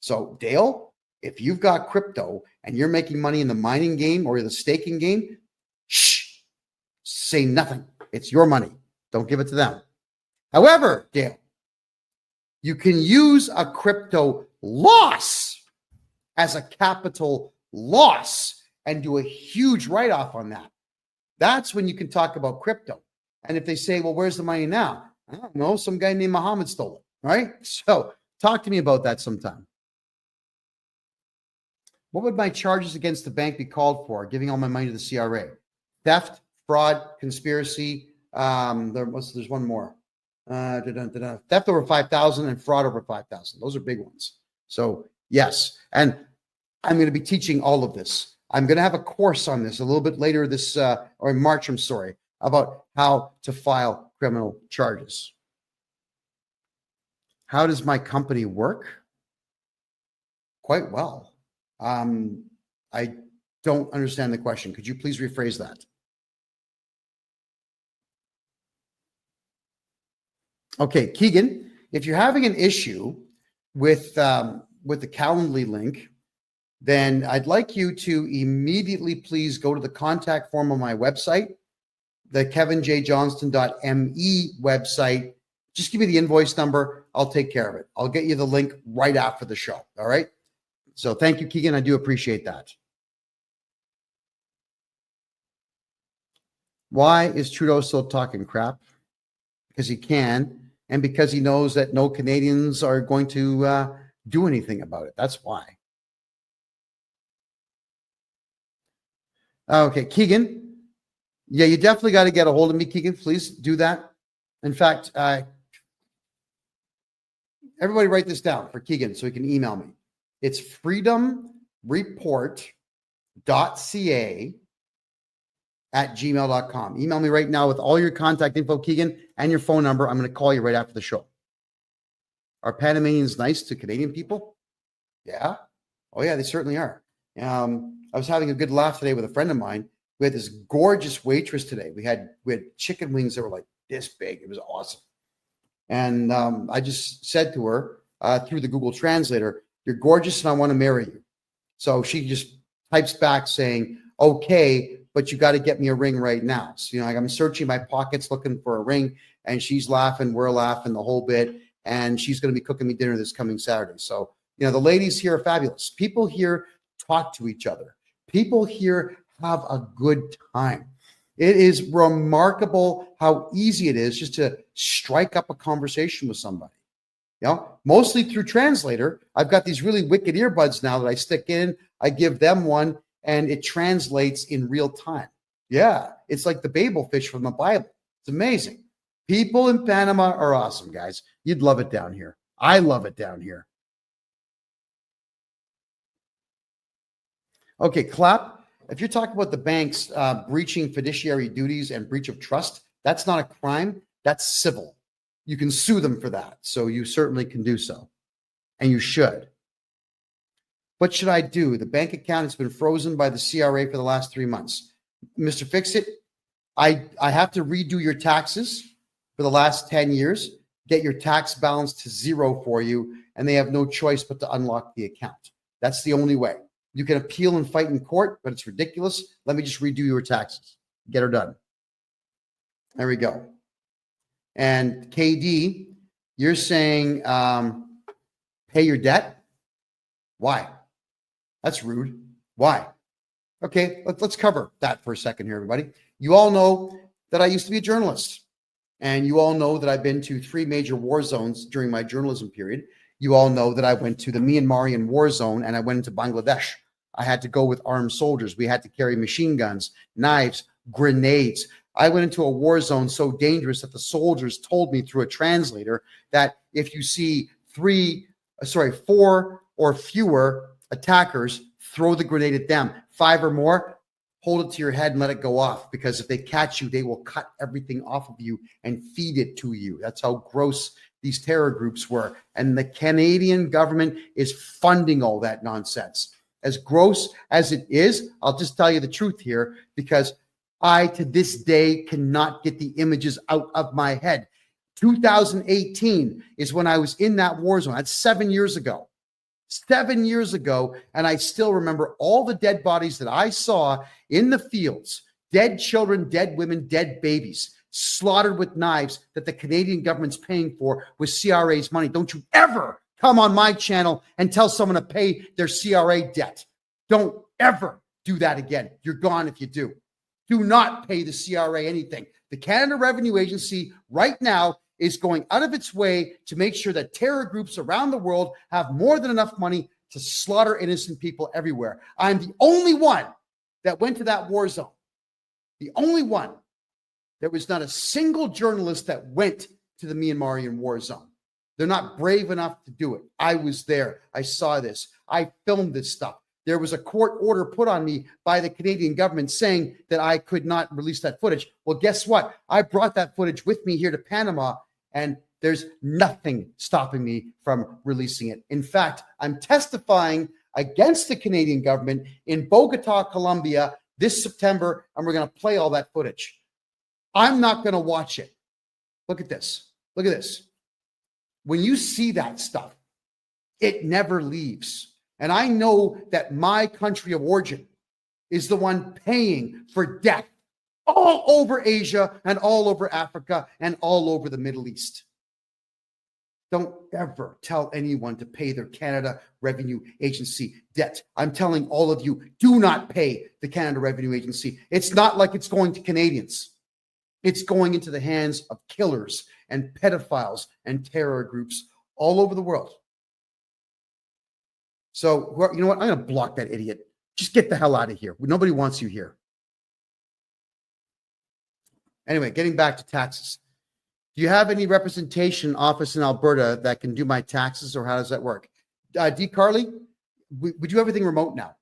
So, Dale, if you've got crypto and you're making money in the mining game or the staking game, shh, say nothing. It's your money. Don't give it to them. However, Dale, you can use a crypto loss as a capital loss and do a huge write-off on that. That's when you can talk about crypto. And if they say, well, where's the money now? I don't know. Some guy named Muhammad stole it, right? So talk to me about that sometime. What would my charges against the bank be called for? Giving all my money to the CRA? Theft, fraud, conspiracy. There's one more. Theft over 5,000 and fraud over 5,000. Those are big ones. So yes, and I'm going to be teaching all of this. I'm going to have a course on this a little bit later this, or in March, I'm sorry, about how to file criminal charges. How does my company work? Quite well. I don't understand the question. Could you please rephrase that? Okay, Keegan, if you're having an issue with the Calendly link, then I'd like you to immediately please go to the contact form on my website, the KevinJJohnston.me website. Just give me the invoice number. I'll take care of it. I'll get you the link right after the show. All right. So thank you, Keegan. I do appreciate that. Why is Trudeau still talking crap? Because he can, and because he knows that no Canadians are going to do anything about it. That's why. Okay, Keegan. Yeah, you definitely got to get a hold of me, Keegan. Please do that. In fact, everybody write this down for Keegan so he can email me. It's freedomreport.ca@gmail.com. Email me right now with all your contact info, Keegan, and your phone number. I'm going to call you right after the show. Are Panamanians nice to Canadian people? Yeah. Oh, yeah, they certainly are. I was having a good laugh today with a friend of mine. We had this gorgeous waitress today. We had chicken wings that were like this big. It was awesome. And I just said to her through the Google Translator, "You're gorgeous and I want to marry you." So she just types back saying, "Okay, but you got to get me a ring right now." So, I'm searching my pockets looking for a ring, and she's laughing, we're laughing the whole bit, and she's going to be cooking me dinner this coming Saturday. So, the ladies here are fabulous. People here talk to each other. People here have a good time. It is remarkable how easy it is just to strike up a conversation with somebody. Mostly through Translator. I've got these really wicked earbuds now that I stick in. I give them one, and it translates in real time. Yeah, it's like the Babel fish from the Bible. It's amazing. People in Panama are awesome, guys. You'd love it down here. I love it down here. Okay, Clap. If you're talking about the banks breaching fiduciary duties and breach of trust, that's not a crime. That's civil. You can sue them for that. So you certainly can do so. And you should. What should I do? The bank account has been frozen by the CRA for the last 3 months. Mr. Fix-It, I have to redo your taxes for the last 10 years, get your tax balance to zero for you, and they have no choice but to unlock the account. That's the only way. You can appeal and fight in court, but it's ridiculous. Let me just redo your taxes. Get her done. There we go. And KD, you're saying pay your debt? Why? That's rude. Why? Okay, let's cover that for a second here, everybody. You all know that I used to be a journalist. And you all know that I've been to 3 major war zones during my journalism period. You all know that I went to the Myanmarian war zone and I went into Bangladesh. I had to go with armed soldiers. We had to carry machine guns, knives, grenades. I went into a war zone so dangerous that the soldiers told me through a translator that if you see 4 or fewer attackers, throw the grenade at them. 5 or more, hold it to your head and let it go off, because if they catch you, they will cut everything off of you and feed it to you. That's how gross these terror groups were. And the Canadian government is funding all that nonsense. As gross as it is, I'll just tell you the truth here, because I, to this day, cannot get the images out of my head. 2018 is when I was in that war zone. That's 7 years ago. 7 years ago, and I still remember all the dead bodies that I saw in the fields. Dead children, dead women, dead babies, slaughtered with knives that the Canadian government's paying for with CRA's money. Don't you ever come on my channel and tell someone to pay their CRA debt. Don't ever do that again. You're gone if you do. Do not pay the CRA anything. The Canada Revenue Agency right now is going out of its way to make sure that terror groups around the world have more than enough money to slaughter innocent people everywhere. I'm the only one that went to that war zone. The only one. There was not a single journalist that went to the Myanmarian war zone. They're not brave enough to do it. I was there. I saw this. I filmed this stuff. There was a court order put on me by the Canadian government saying that I could not release that footage. Well, guess what? I brought that footage with me here to Panama, and there's nothing stopping me from releasing it. In fact, I'm testifying against the Canadian government in Bogota, Colombia this September, and we're going to play all that footage. I'm not going to watch it. Look at this. Look at this. When you see that stuff, it never leaves. And I know that my country of origin is the one paying for death all over Asia and all over Africa and all over the Middle East. Don't ever tell anyone to pay their Canada Revenue Agency debt. I'm telling all of you, do not pay the Canada Revenue Agency. It's not like it's going to Canadians. It's going into the hands of killers and pedophiles and terror groups all over the world. So, you know what? I'm going to block that idiot. Just get the hell out of here. Nobody wants you here. Anyway, getting back to taxes. Do you have any representation office in Alberta that can do my taxes, or how does that work? D. Carly, we do everything remote now.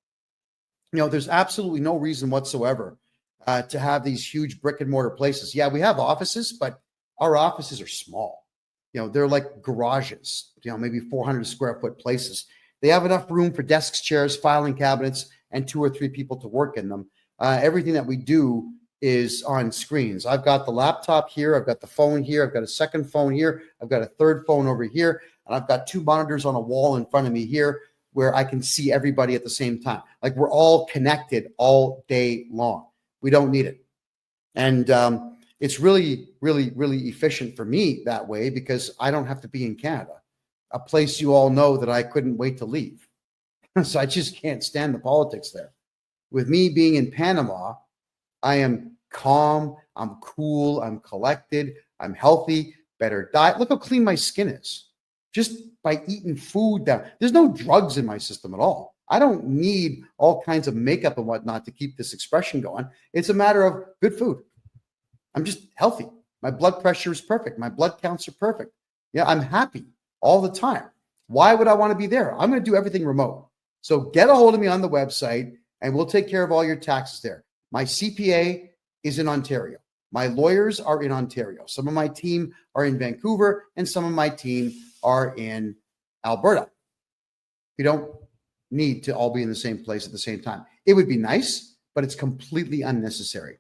You know, there's absolutely no reason whatsoever to have these huge brick and mortar places. Yeah, we have offices, but our offices are small. You know, they're like garages, you know, maybe 400 square foot places. They have enough room for desks, chairs, filing cabinets, and 2 or 3 people to work in them. Everything that we do is on screens. I've got the laptop here. I've got the phone here. I've got a second phone here. I've got a third phone over here. And I've got 2 monitors on a wall in front of me here where I can see everybody at the same time. Like, we're all connected all day long. We don't need it. And it's really, really, really efficient for me that way, because I don't have to be in Canada, a place you all know that I couldn't wait to leave. So I just can't stand the politics there. With me being in Panama, I am calm, I'm cool, I'm collected, I'm healthy, better diet. Look how clean my skin is just by eating food that there's no drugs in my system at all. I don't need all kinds of makeup and whatnot to keep this expression going. It's a matter of good food. I'm just healthy. My blood pressure is perfect. My blood counts are perfect. Yeah, I'm happy all the time. Why would I want to be there? I'm going to do everything remote. So get a hold of me on the website and we'll take care of all your taxes there. My CPA is in Ontario. My lawyers are in Ontario. Some of my team are in Vancouver and some of my team are in Alberta. We don't need to all be in the same place at the same time. It would be nice, but it's completely unnecessary.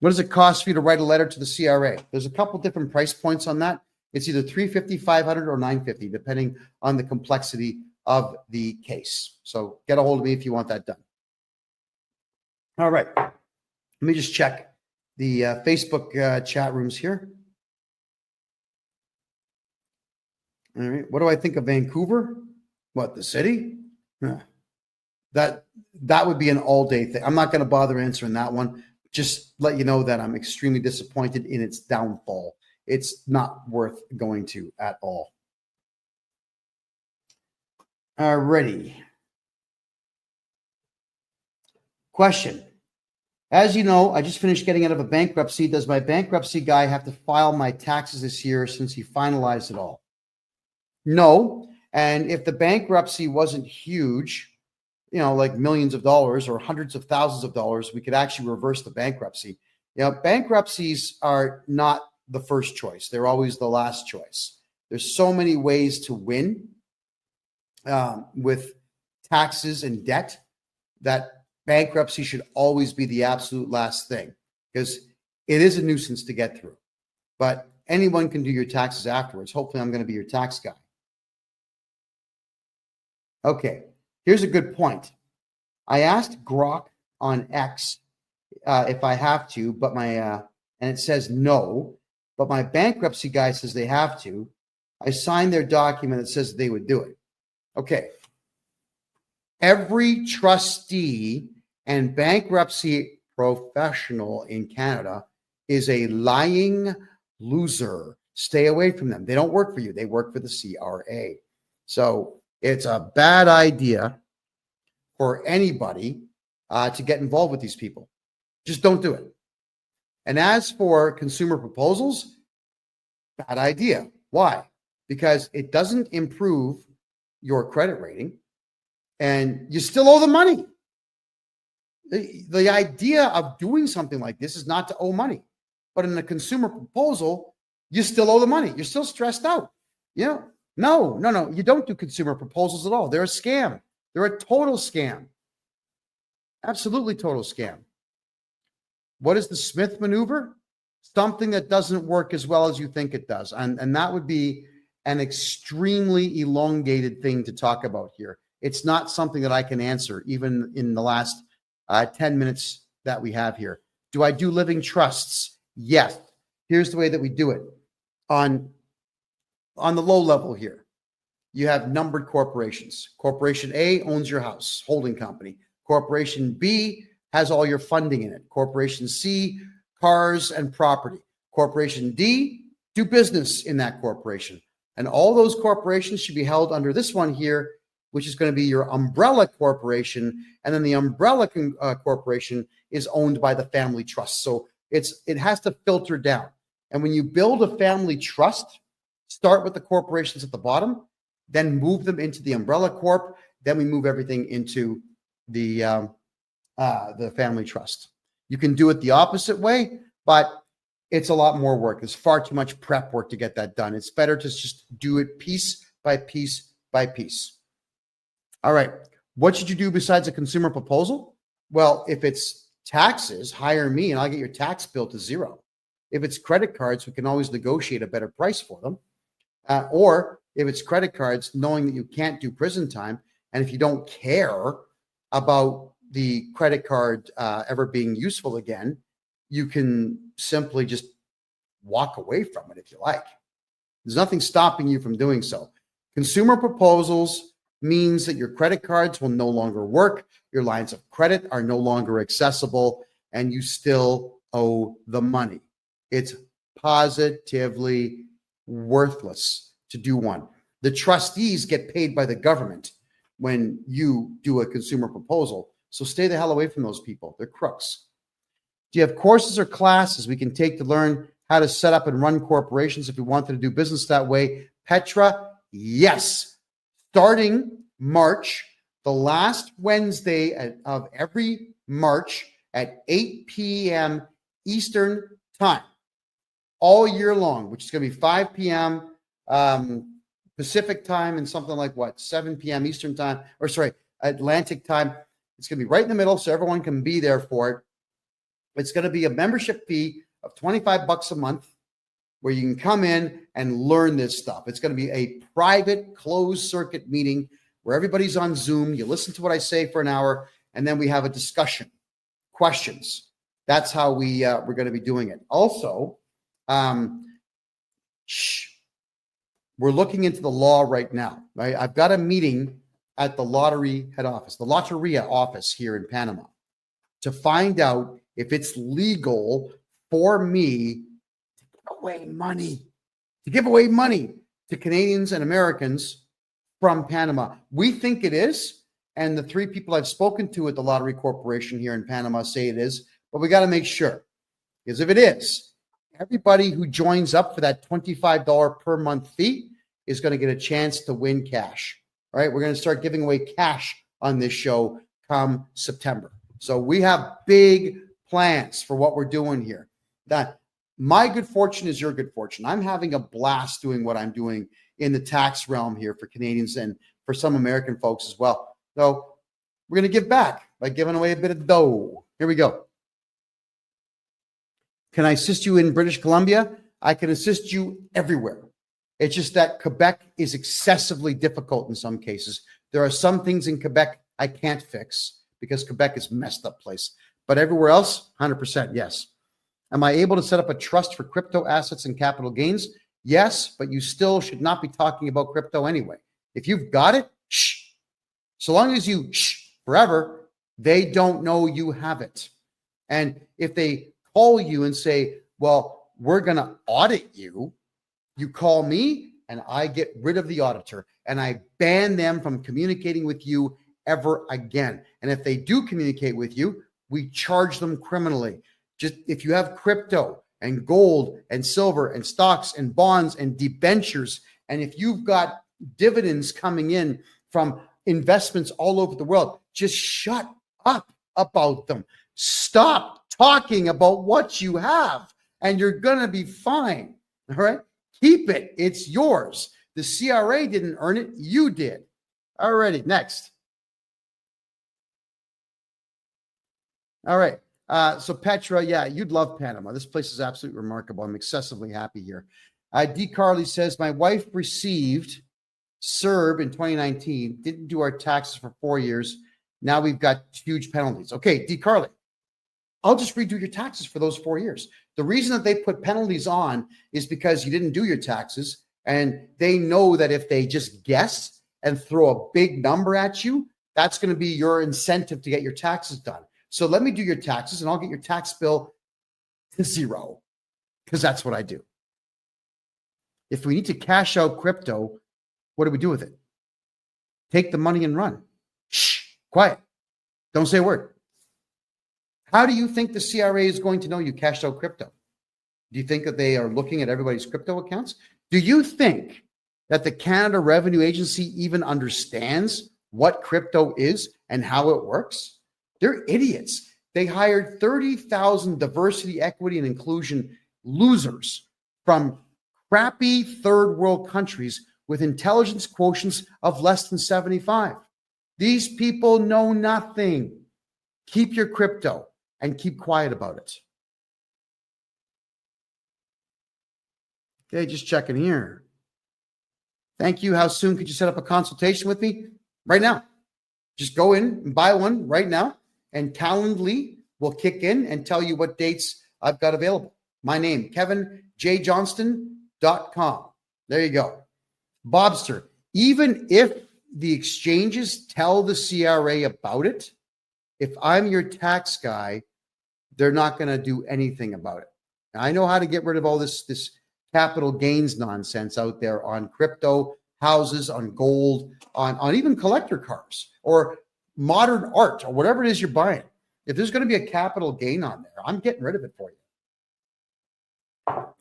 What does it cost for you to write a letter to the CRA? There's a couple different price points on that. It's either $350, $500, or $950, depending on the complexity of the case. So get a hold of me if you want that done. All right. Let me just check the Facebook chat rooms here. All right. What do I think of Vancouver? What, the city? That would be an all-day thing. I'm not going to bother answering that one. just let you know that I'm extremely disappointed in its downfall. It's not worth going to at all. Alrighty. Question. As you know, I just finished getting out of a bankruptcy. Does my bankruptcy guy have to file my taxes this year since he finalized it all? No. And if the bankruptcy wasn't huge, like millions of dollars or hundreds of thousands of dollars, we could actually reverse the bankruptcy. Bankruptcies are not the first choice. They're always the last choice. There's so many ways to win with taxes and debt that bankruptcy should always be the absolute last thing, because it is a nuisance to get through. But anyone can do your taxes afterwards. Hopefully, I'm going to be your tax guy. Okay, here's a good point. I asked Grok on X if I have to, but and it says no, but my bankruptcy guy says they have to. I signed their document that says they would do it. Okay. Every trustee and bankruptcy professional in Canada is a lying loser. Stay away from them. They don't work for you. They work for the CRA. So it's a bad idea for anybody to get involved with these people. Just don't do it. And as for consumer proposals, bad idea. Why? Because it doesn't improve your credit rating, and you still owe the money. The idea of doing something like this is not to owe money. But in a consumer proposal, you still owe the money. You're still stressed out. No, you don't do consumer proposals at all. They're a scam. They're a total scam. Absolutely total scam. What is the Smith maneuver? Something that doesn't work as well as you think it does. And that would be an extremely elongated thing to talk about here. It's not something that I can answer, even in the last 10 minutes that we have here. Do I do living trusts? Yes. Here's the way that we do it. On the low level here, you have numbered corporations. Corporation A owns your house, holding company. Corporation B has all your funding in it. Corporation C, cars and property. Corporation D, do business in that corporation. And all those corporations should be held under this one here, which is going to be your umbrella corporation. And then the umbrella corporation is owned by the family trust. So it has to filter down. And when you build a family trust, start with the corporations at the bottom, then move them into the umbrella corp. Then we move everything into the family trust. You can do it the opposite way, but it's a lot more work. There's far too much prep work to get that done. It's better to just do it piece by piece by piece. All right. What should you do besides a consumer proposal? Well, if it's taxes, hire me and I'll get your tax bill to zero. If it's credit cards, we can always negotiate a better price for them. Or if it's credit cards, knowing that you can't do prison time, and if you don't care about the credit card ever being useful again, you can simply just walk away from it if you like. There's nothing stopping you from doing so. Consumer proposals means that your credit cards will no longer work, your lines of credit are no longer accessible, and you still owe the money. It's positively worthless to do one. The trustees get paid by the government when you do a consumer proposal. So stay the hell away from those people. They're crooks. Do you have courses or classes we can take to learn how to set up and run corporations if we wanted to do business that way? Petra, yes. Starting March, the last Wednesday of every March at 8 p.m. Eastern time, all year long, which is going to be 5 p.m. Pacific time and something like 7 p.m. Eastern time, or sorry, Atlantic time. It's going to be right in the middle so everyone can be there for it. It's going to be a membership fee of $25 a month where you can come in and learn this stuff. It's going to be a private closed circuit meeting where everybody's on Zoom. You listen to what I say for an hour, and then we have a discussion, questions. That's how we're going to be doing it. Also, we're looking into the law right now. Right? I've got a meeting at the lottery head office, the Lotteria office here in Panama, to find out if it's legal for me to give away money to Canadians and Americans from Panama. We think it is, and the 3 people I've spoken to at the Lottery Corporation here in Panama say it is, but we got to make sure. Because if it is, everybody who joins up for that $25 per month fee is going to get a chance to win cash. All right, we're going to start giving away cash on this show come September. So we have big plans for what we're doing here. That my good fortune is your good fortune. I'm having a blast doing what I'm doing in the tax realm here for Canadians and for some American folks as well. So we're going to give back by giving away a bit of dough. Here we go. Can I assist you in British Columbia? I can assist you everywhere. It's just that Quebec is excessively difficult in some cases. There are some things in Quebec I can't fix because Quebec is a messed up place. But everywhere else, 100% yes. Am I able to set up a trust for crypto assets and capital gains? Yes, but you still should not be talking about crypto anyway. If you've got it, shh. So long as you shh forever, they don't know you have it. And if they call you and say, well, we're going to audit you, you call me and I get rid of the auditor and I ban them from communicating with you ever again. And if they do communicate with you, we charge them criminally. Just if you have crypto and gold and silver and stocks and bonds and debentures, and if you've got dividends coming in from investments all over the world, just shut up about them. Stop talking about what you have and you're going to be fine. All right. Keep it. It's yours. The CRA didn't earn it. You did. All righty. Next. All right. So Petra, yeah, you'd love Panama. This place is absolutely remarkable. I'm excessively happy here. D. Carly says, my wife received CERB in 2019, didn't do our taxes for 4 years. Now we've got huge penalties. Okay, D. Carly, I'll just redo your taxes for those 4 years. The reason that they put penalties on is because you didn't do your taxes, and they know that if they just guess and throw a big number at you, that's going to be your incentive to get your taxes done. So let me do your taxes and I'll get your tax bill to zero because that's what I do. If we need to cash out crypto, what do we do with it? Take the money and run. Shh, quiet. Don't say a word. How do you think the CRA is going to know you cashed out crypto? Do you think that they are looking at everybody's crypto accounts? Do you think that the Canada Revenue Agency even understands what crypto is and how it works? They're idiots. They hired 30,000 diversity, equity, and inclusion losers from crappy third world countries with intelligence quotients of less than 75. These people know nothing. Keep your crypto and keep quiet about it. Okay, just checking here. Thank you. How soon could you set up a consultation with me? Right now. Just go in and buy one right now. And Calendly will kick in and tell you what dates I've got available. My name, KevinJJohnston.com. There you go. Bobster, even if the exchanges tell the CRA about it, if I'm your tax guy, they're not going to do anything about it. Now, I know how to get rid of all this capital gains nonsense out there on crypto, houses, on gold, on even collector cars or modern art or whatever it is you're buying. If there's going to be a capital gain on there, I'm getting rid of it for you.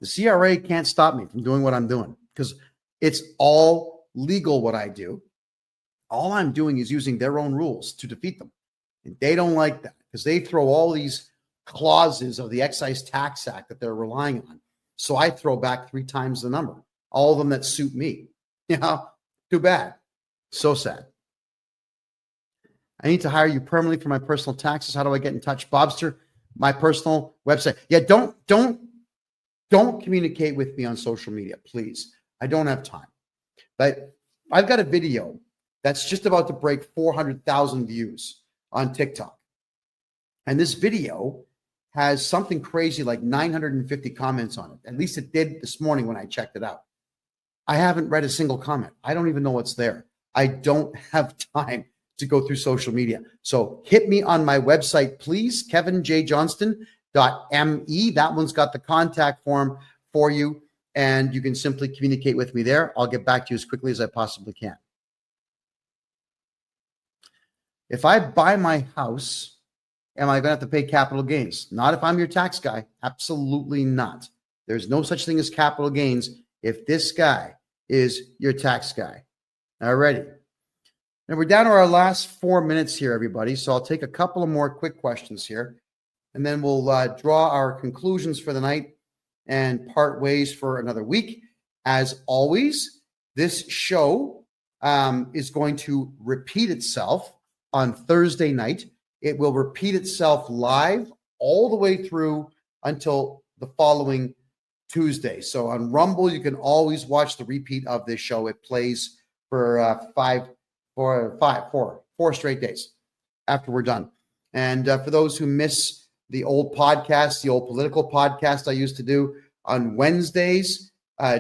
The CRA can't stop me from doing what I'm doing because it's all legal what I do. All I'm doing is using their own rules to defeat them. And they don't like that because they throw all these clauses of the Excise Tax Act that they're relying on. So I throw back 3 times the number, all of them that suit me. You know, too bad. So sad. I need to hire you permanently for my personal taxes. How do I get in touch? Bobster, my personal website. Yeah, don't communicate with me on social media, please. I don't have time. But I've got a video that's just about to break 400,000 views on TikTok. And this video has something crazy like 950 comments on it. At least it did this morning when I checked it out. I haven't read a single comment. I don't even know what's there. I don't have time to go through social media. So hit me on my website, please, KevinJJohnston.me. That one's got the contact form for you, and you can simply communicate with me there. I'll get back to you as quickly as I possibly can. If I buy my house, am I going to have to pay capital gains? Not if I'm your tax guy. Absolutely not. There's no such thing as capital gains if this guy is your tax guy. Alrighty. Now we're down to our last 4 minutes here, everybody. So I'll take a couple of more quick questions here, and then we'll draw our conclusions for the night and part ways for another week. As always, this show is going to repeat itself on Thursday night. It will repeat itself live all the way through until the following Tuesday. So on Rumble, you can always watch the repeat of this show. It plays for four straight days after we're done. And for those who miss the old podcast, the old political podcast I used to do on Wednesdays,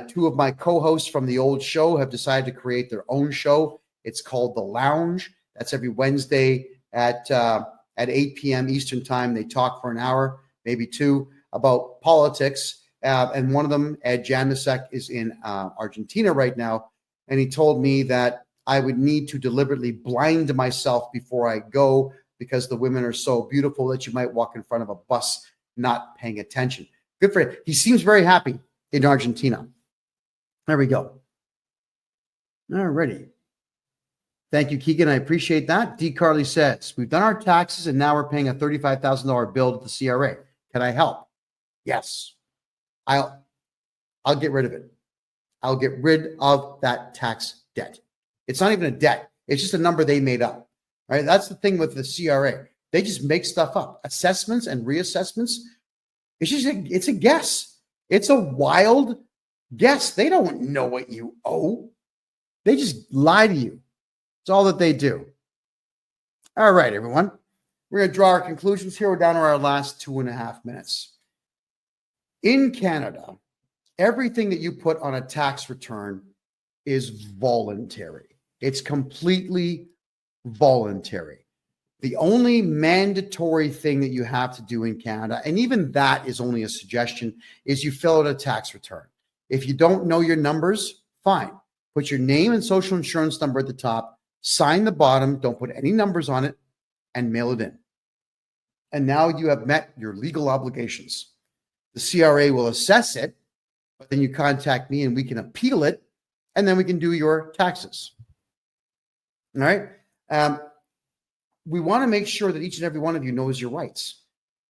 two of my co-hosts from the old show have decided to create their own show. It's called The Lounge. That's every Wednesday at 8 p.m. Eastern time. They talk for an hour, maybe two, about politics. And one of them, Ed Janusek, is in Argentina right now. And he told me that I would need to deliberately blind myself before I go because the women are so beautiful that you might walk in front of a bus not paying attention. Good for him. He seems very happy in Argentina. There we go. All righty. Thank you, Keegan. I appreciate that. D. Carly says, we've done our taxes and now we're paying a $35,000 bill to the CRA. Can I help? Yes. I'll get rid of it. I'll get rid of that tax debt. It's not even a debt. It's just a number they made up. Right? That's the thing with the CRA. They just make stuff up. Assessments and reassessments. It's a guess. It's a wild guess. They don't know what you owe. They just lie to you. It's all that they do. All right, everyone. We're going to draw our conclusions here. We're down to our last 2.5 minutes. In Canada, everything that you put on a tax return is voluntary. It's completely voluntary. The only mandatory thing that you have to do in Canada, and even that is only a suggestion, is you fill out a tax return. If you don't know your numbers, fine. Put your name and social insurance number at the top, sign the bottom, don't put any numbers on it, and mail it in. And now you have met your legal obligations. The CRA will assess it, but then you contact me and we can appeal it, and then we can do your taxes. All right? We want to make sure that each and every one of you knows your rights.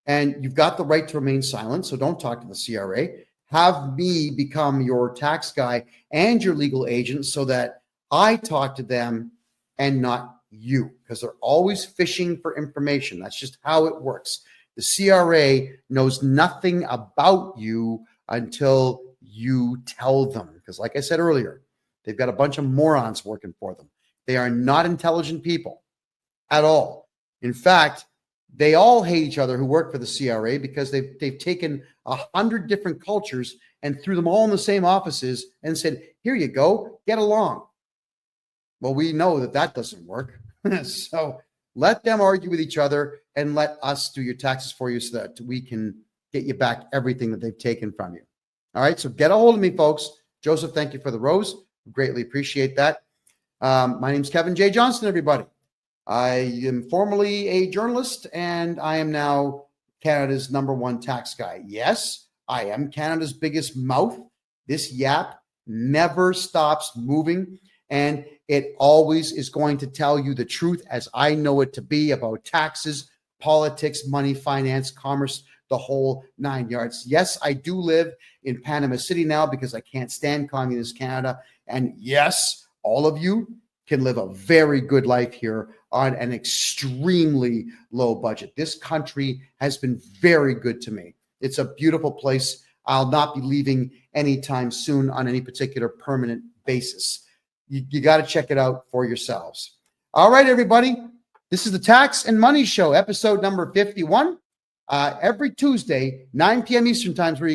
And you've got the right to remain silent, so don't talk to the CRA. Have me become your tax guy and your legal agent so that I talk to them and not you, because they're always fishing for information. That's just how it works. The CRA knows nothing about you until you tell them. Because like I said earlier, they've got a bunch of morons working for them. They are not intelligent people at all. In fact, they all hate each other who work for the CRA because they've taken 100 different cultures and threw them all in the same offices and said, here you go, get along. Well, we know that doesn't work. So let them argue with each other and let us do your taxes for you so that we can get you back everything that they've taken from you. All right, so get a hold of me, folks. Joseph, thank you for the rose. Greatly appreciate that. My name's Kevin J. Johnston, everybody. I am formerly a journalist, and I am now Canada's #1 tax guy. Yes, I am Canada's biggest mouth. This yap never stops moving, and it always is going to tell you the truth as I know it to be about taxes, politics, money, finance, commerce, the whole 9 yards. Yes, I do live in Panama City now because I can't stand communist Canada. And yes, all of you can live a very good life here on an extremely low budget. This country has been very good to me. It's a beautiful place. I'll not be leaving anytime soon on any particular permanent basis. You got to check it out for yourselves. All right, everybody. This is the Tax and Money Show, episode number 51. Every Tuesday, 9 p.m. Eastern Time, where you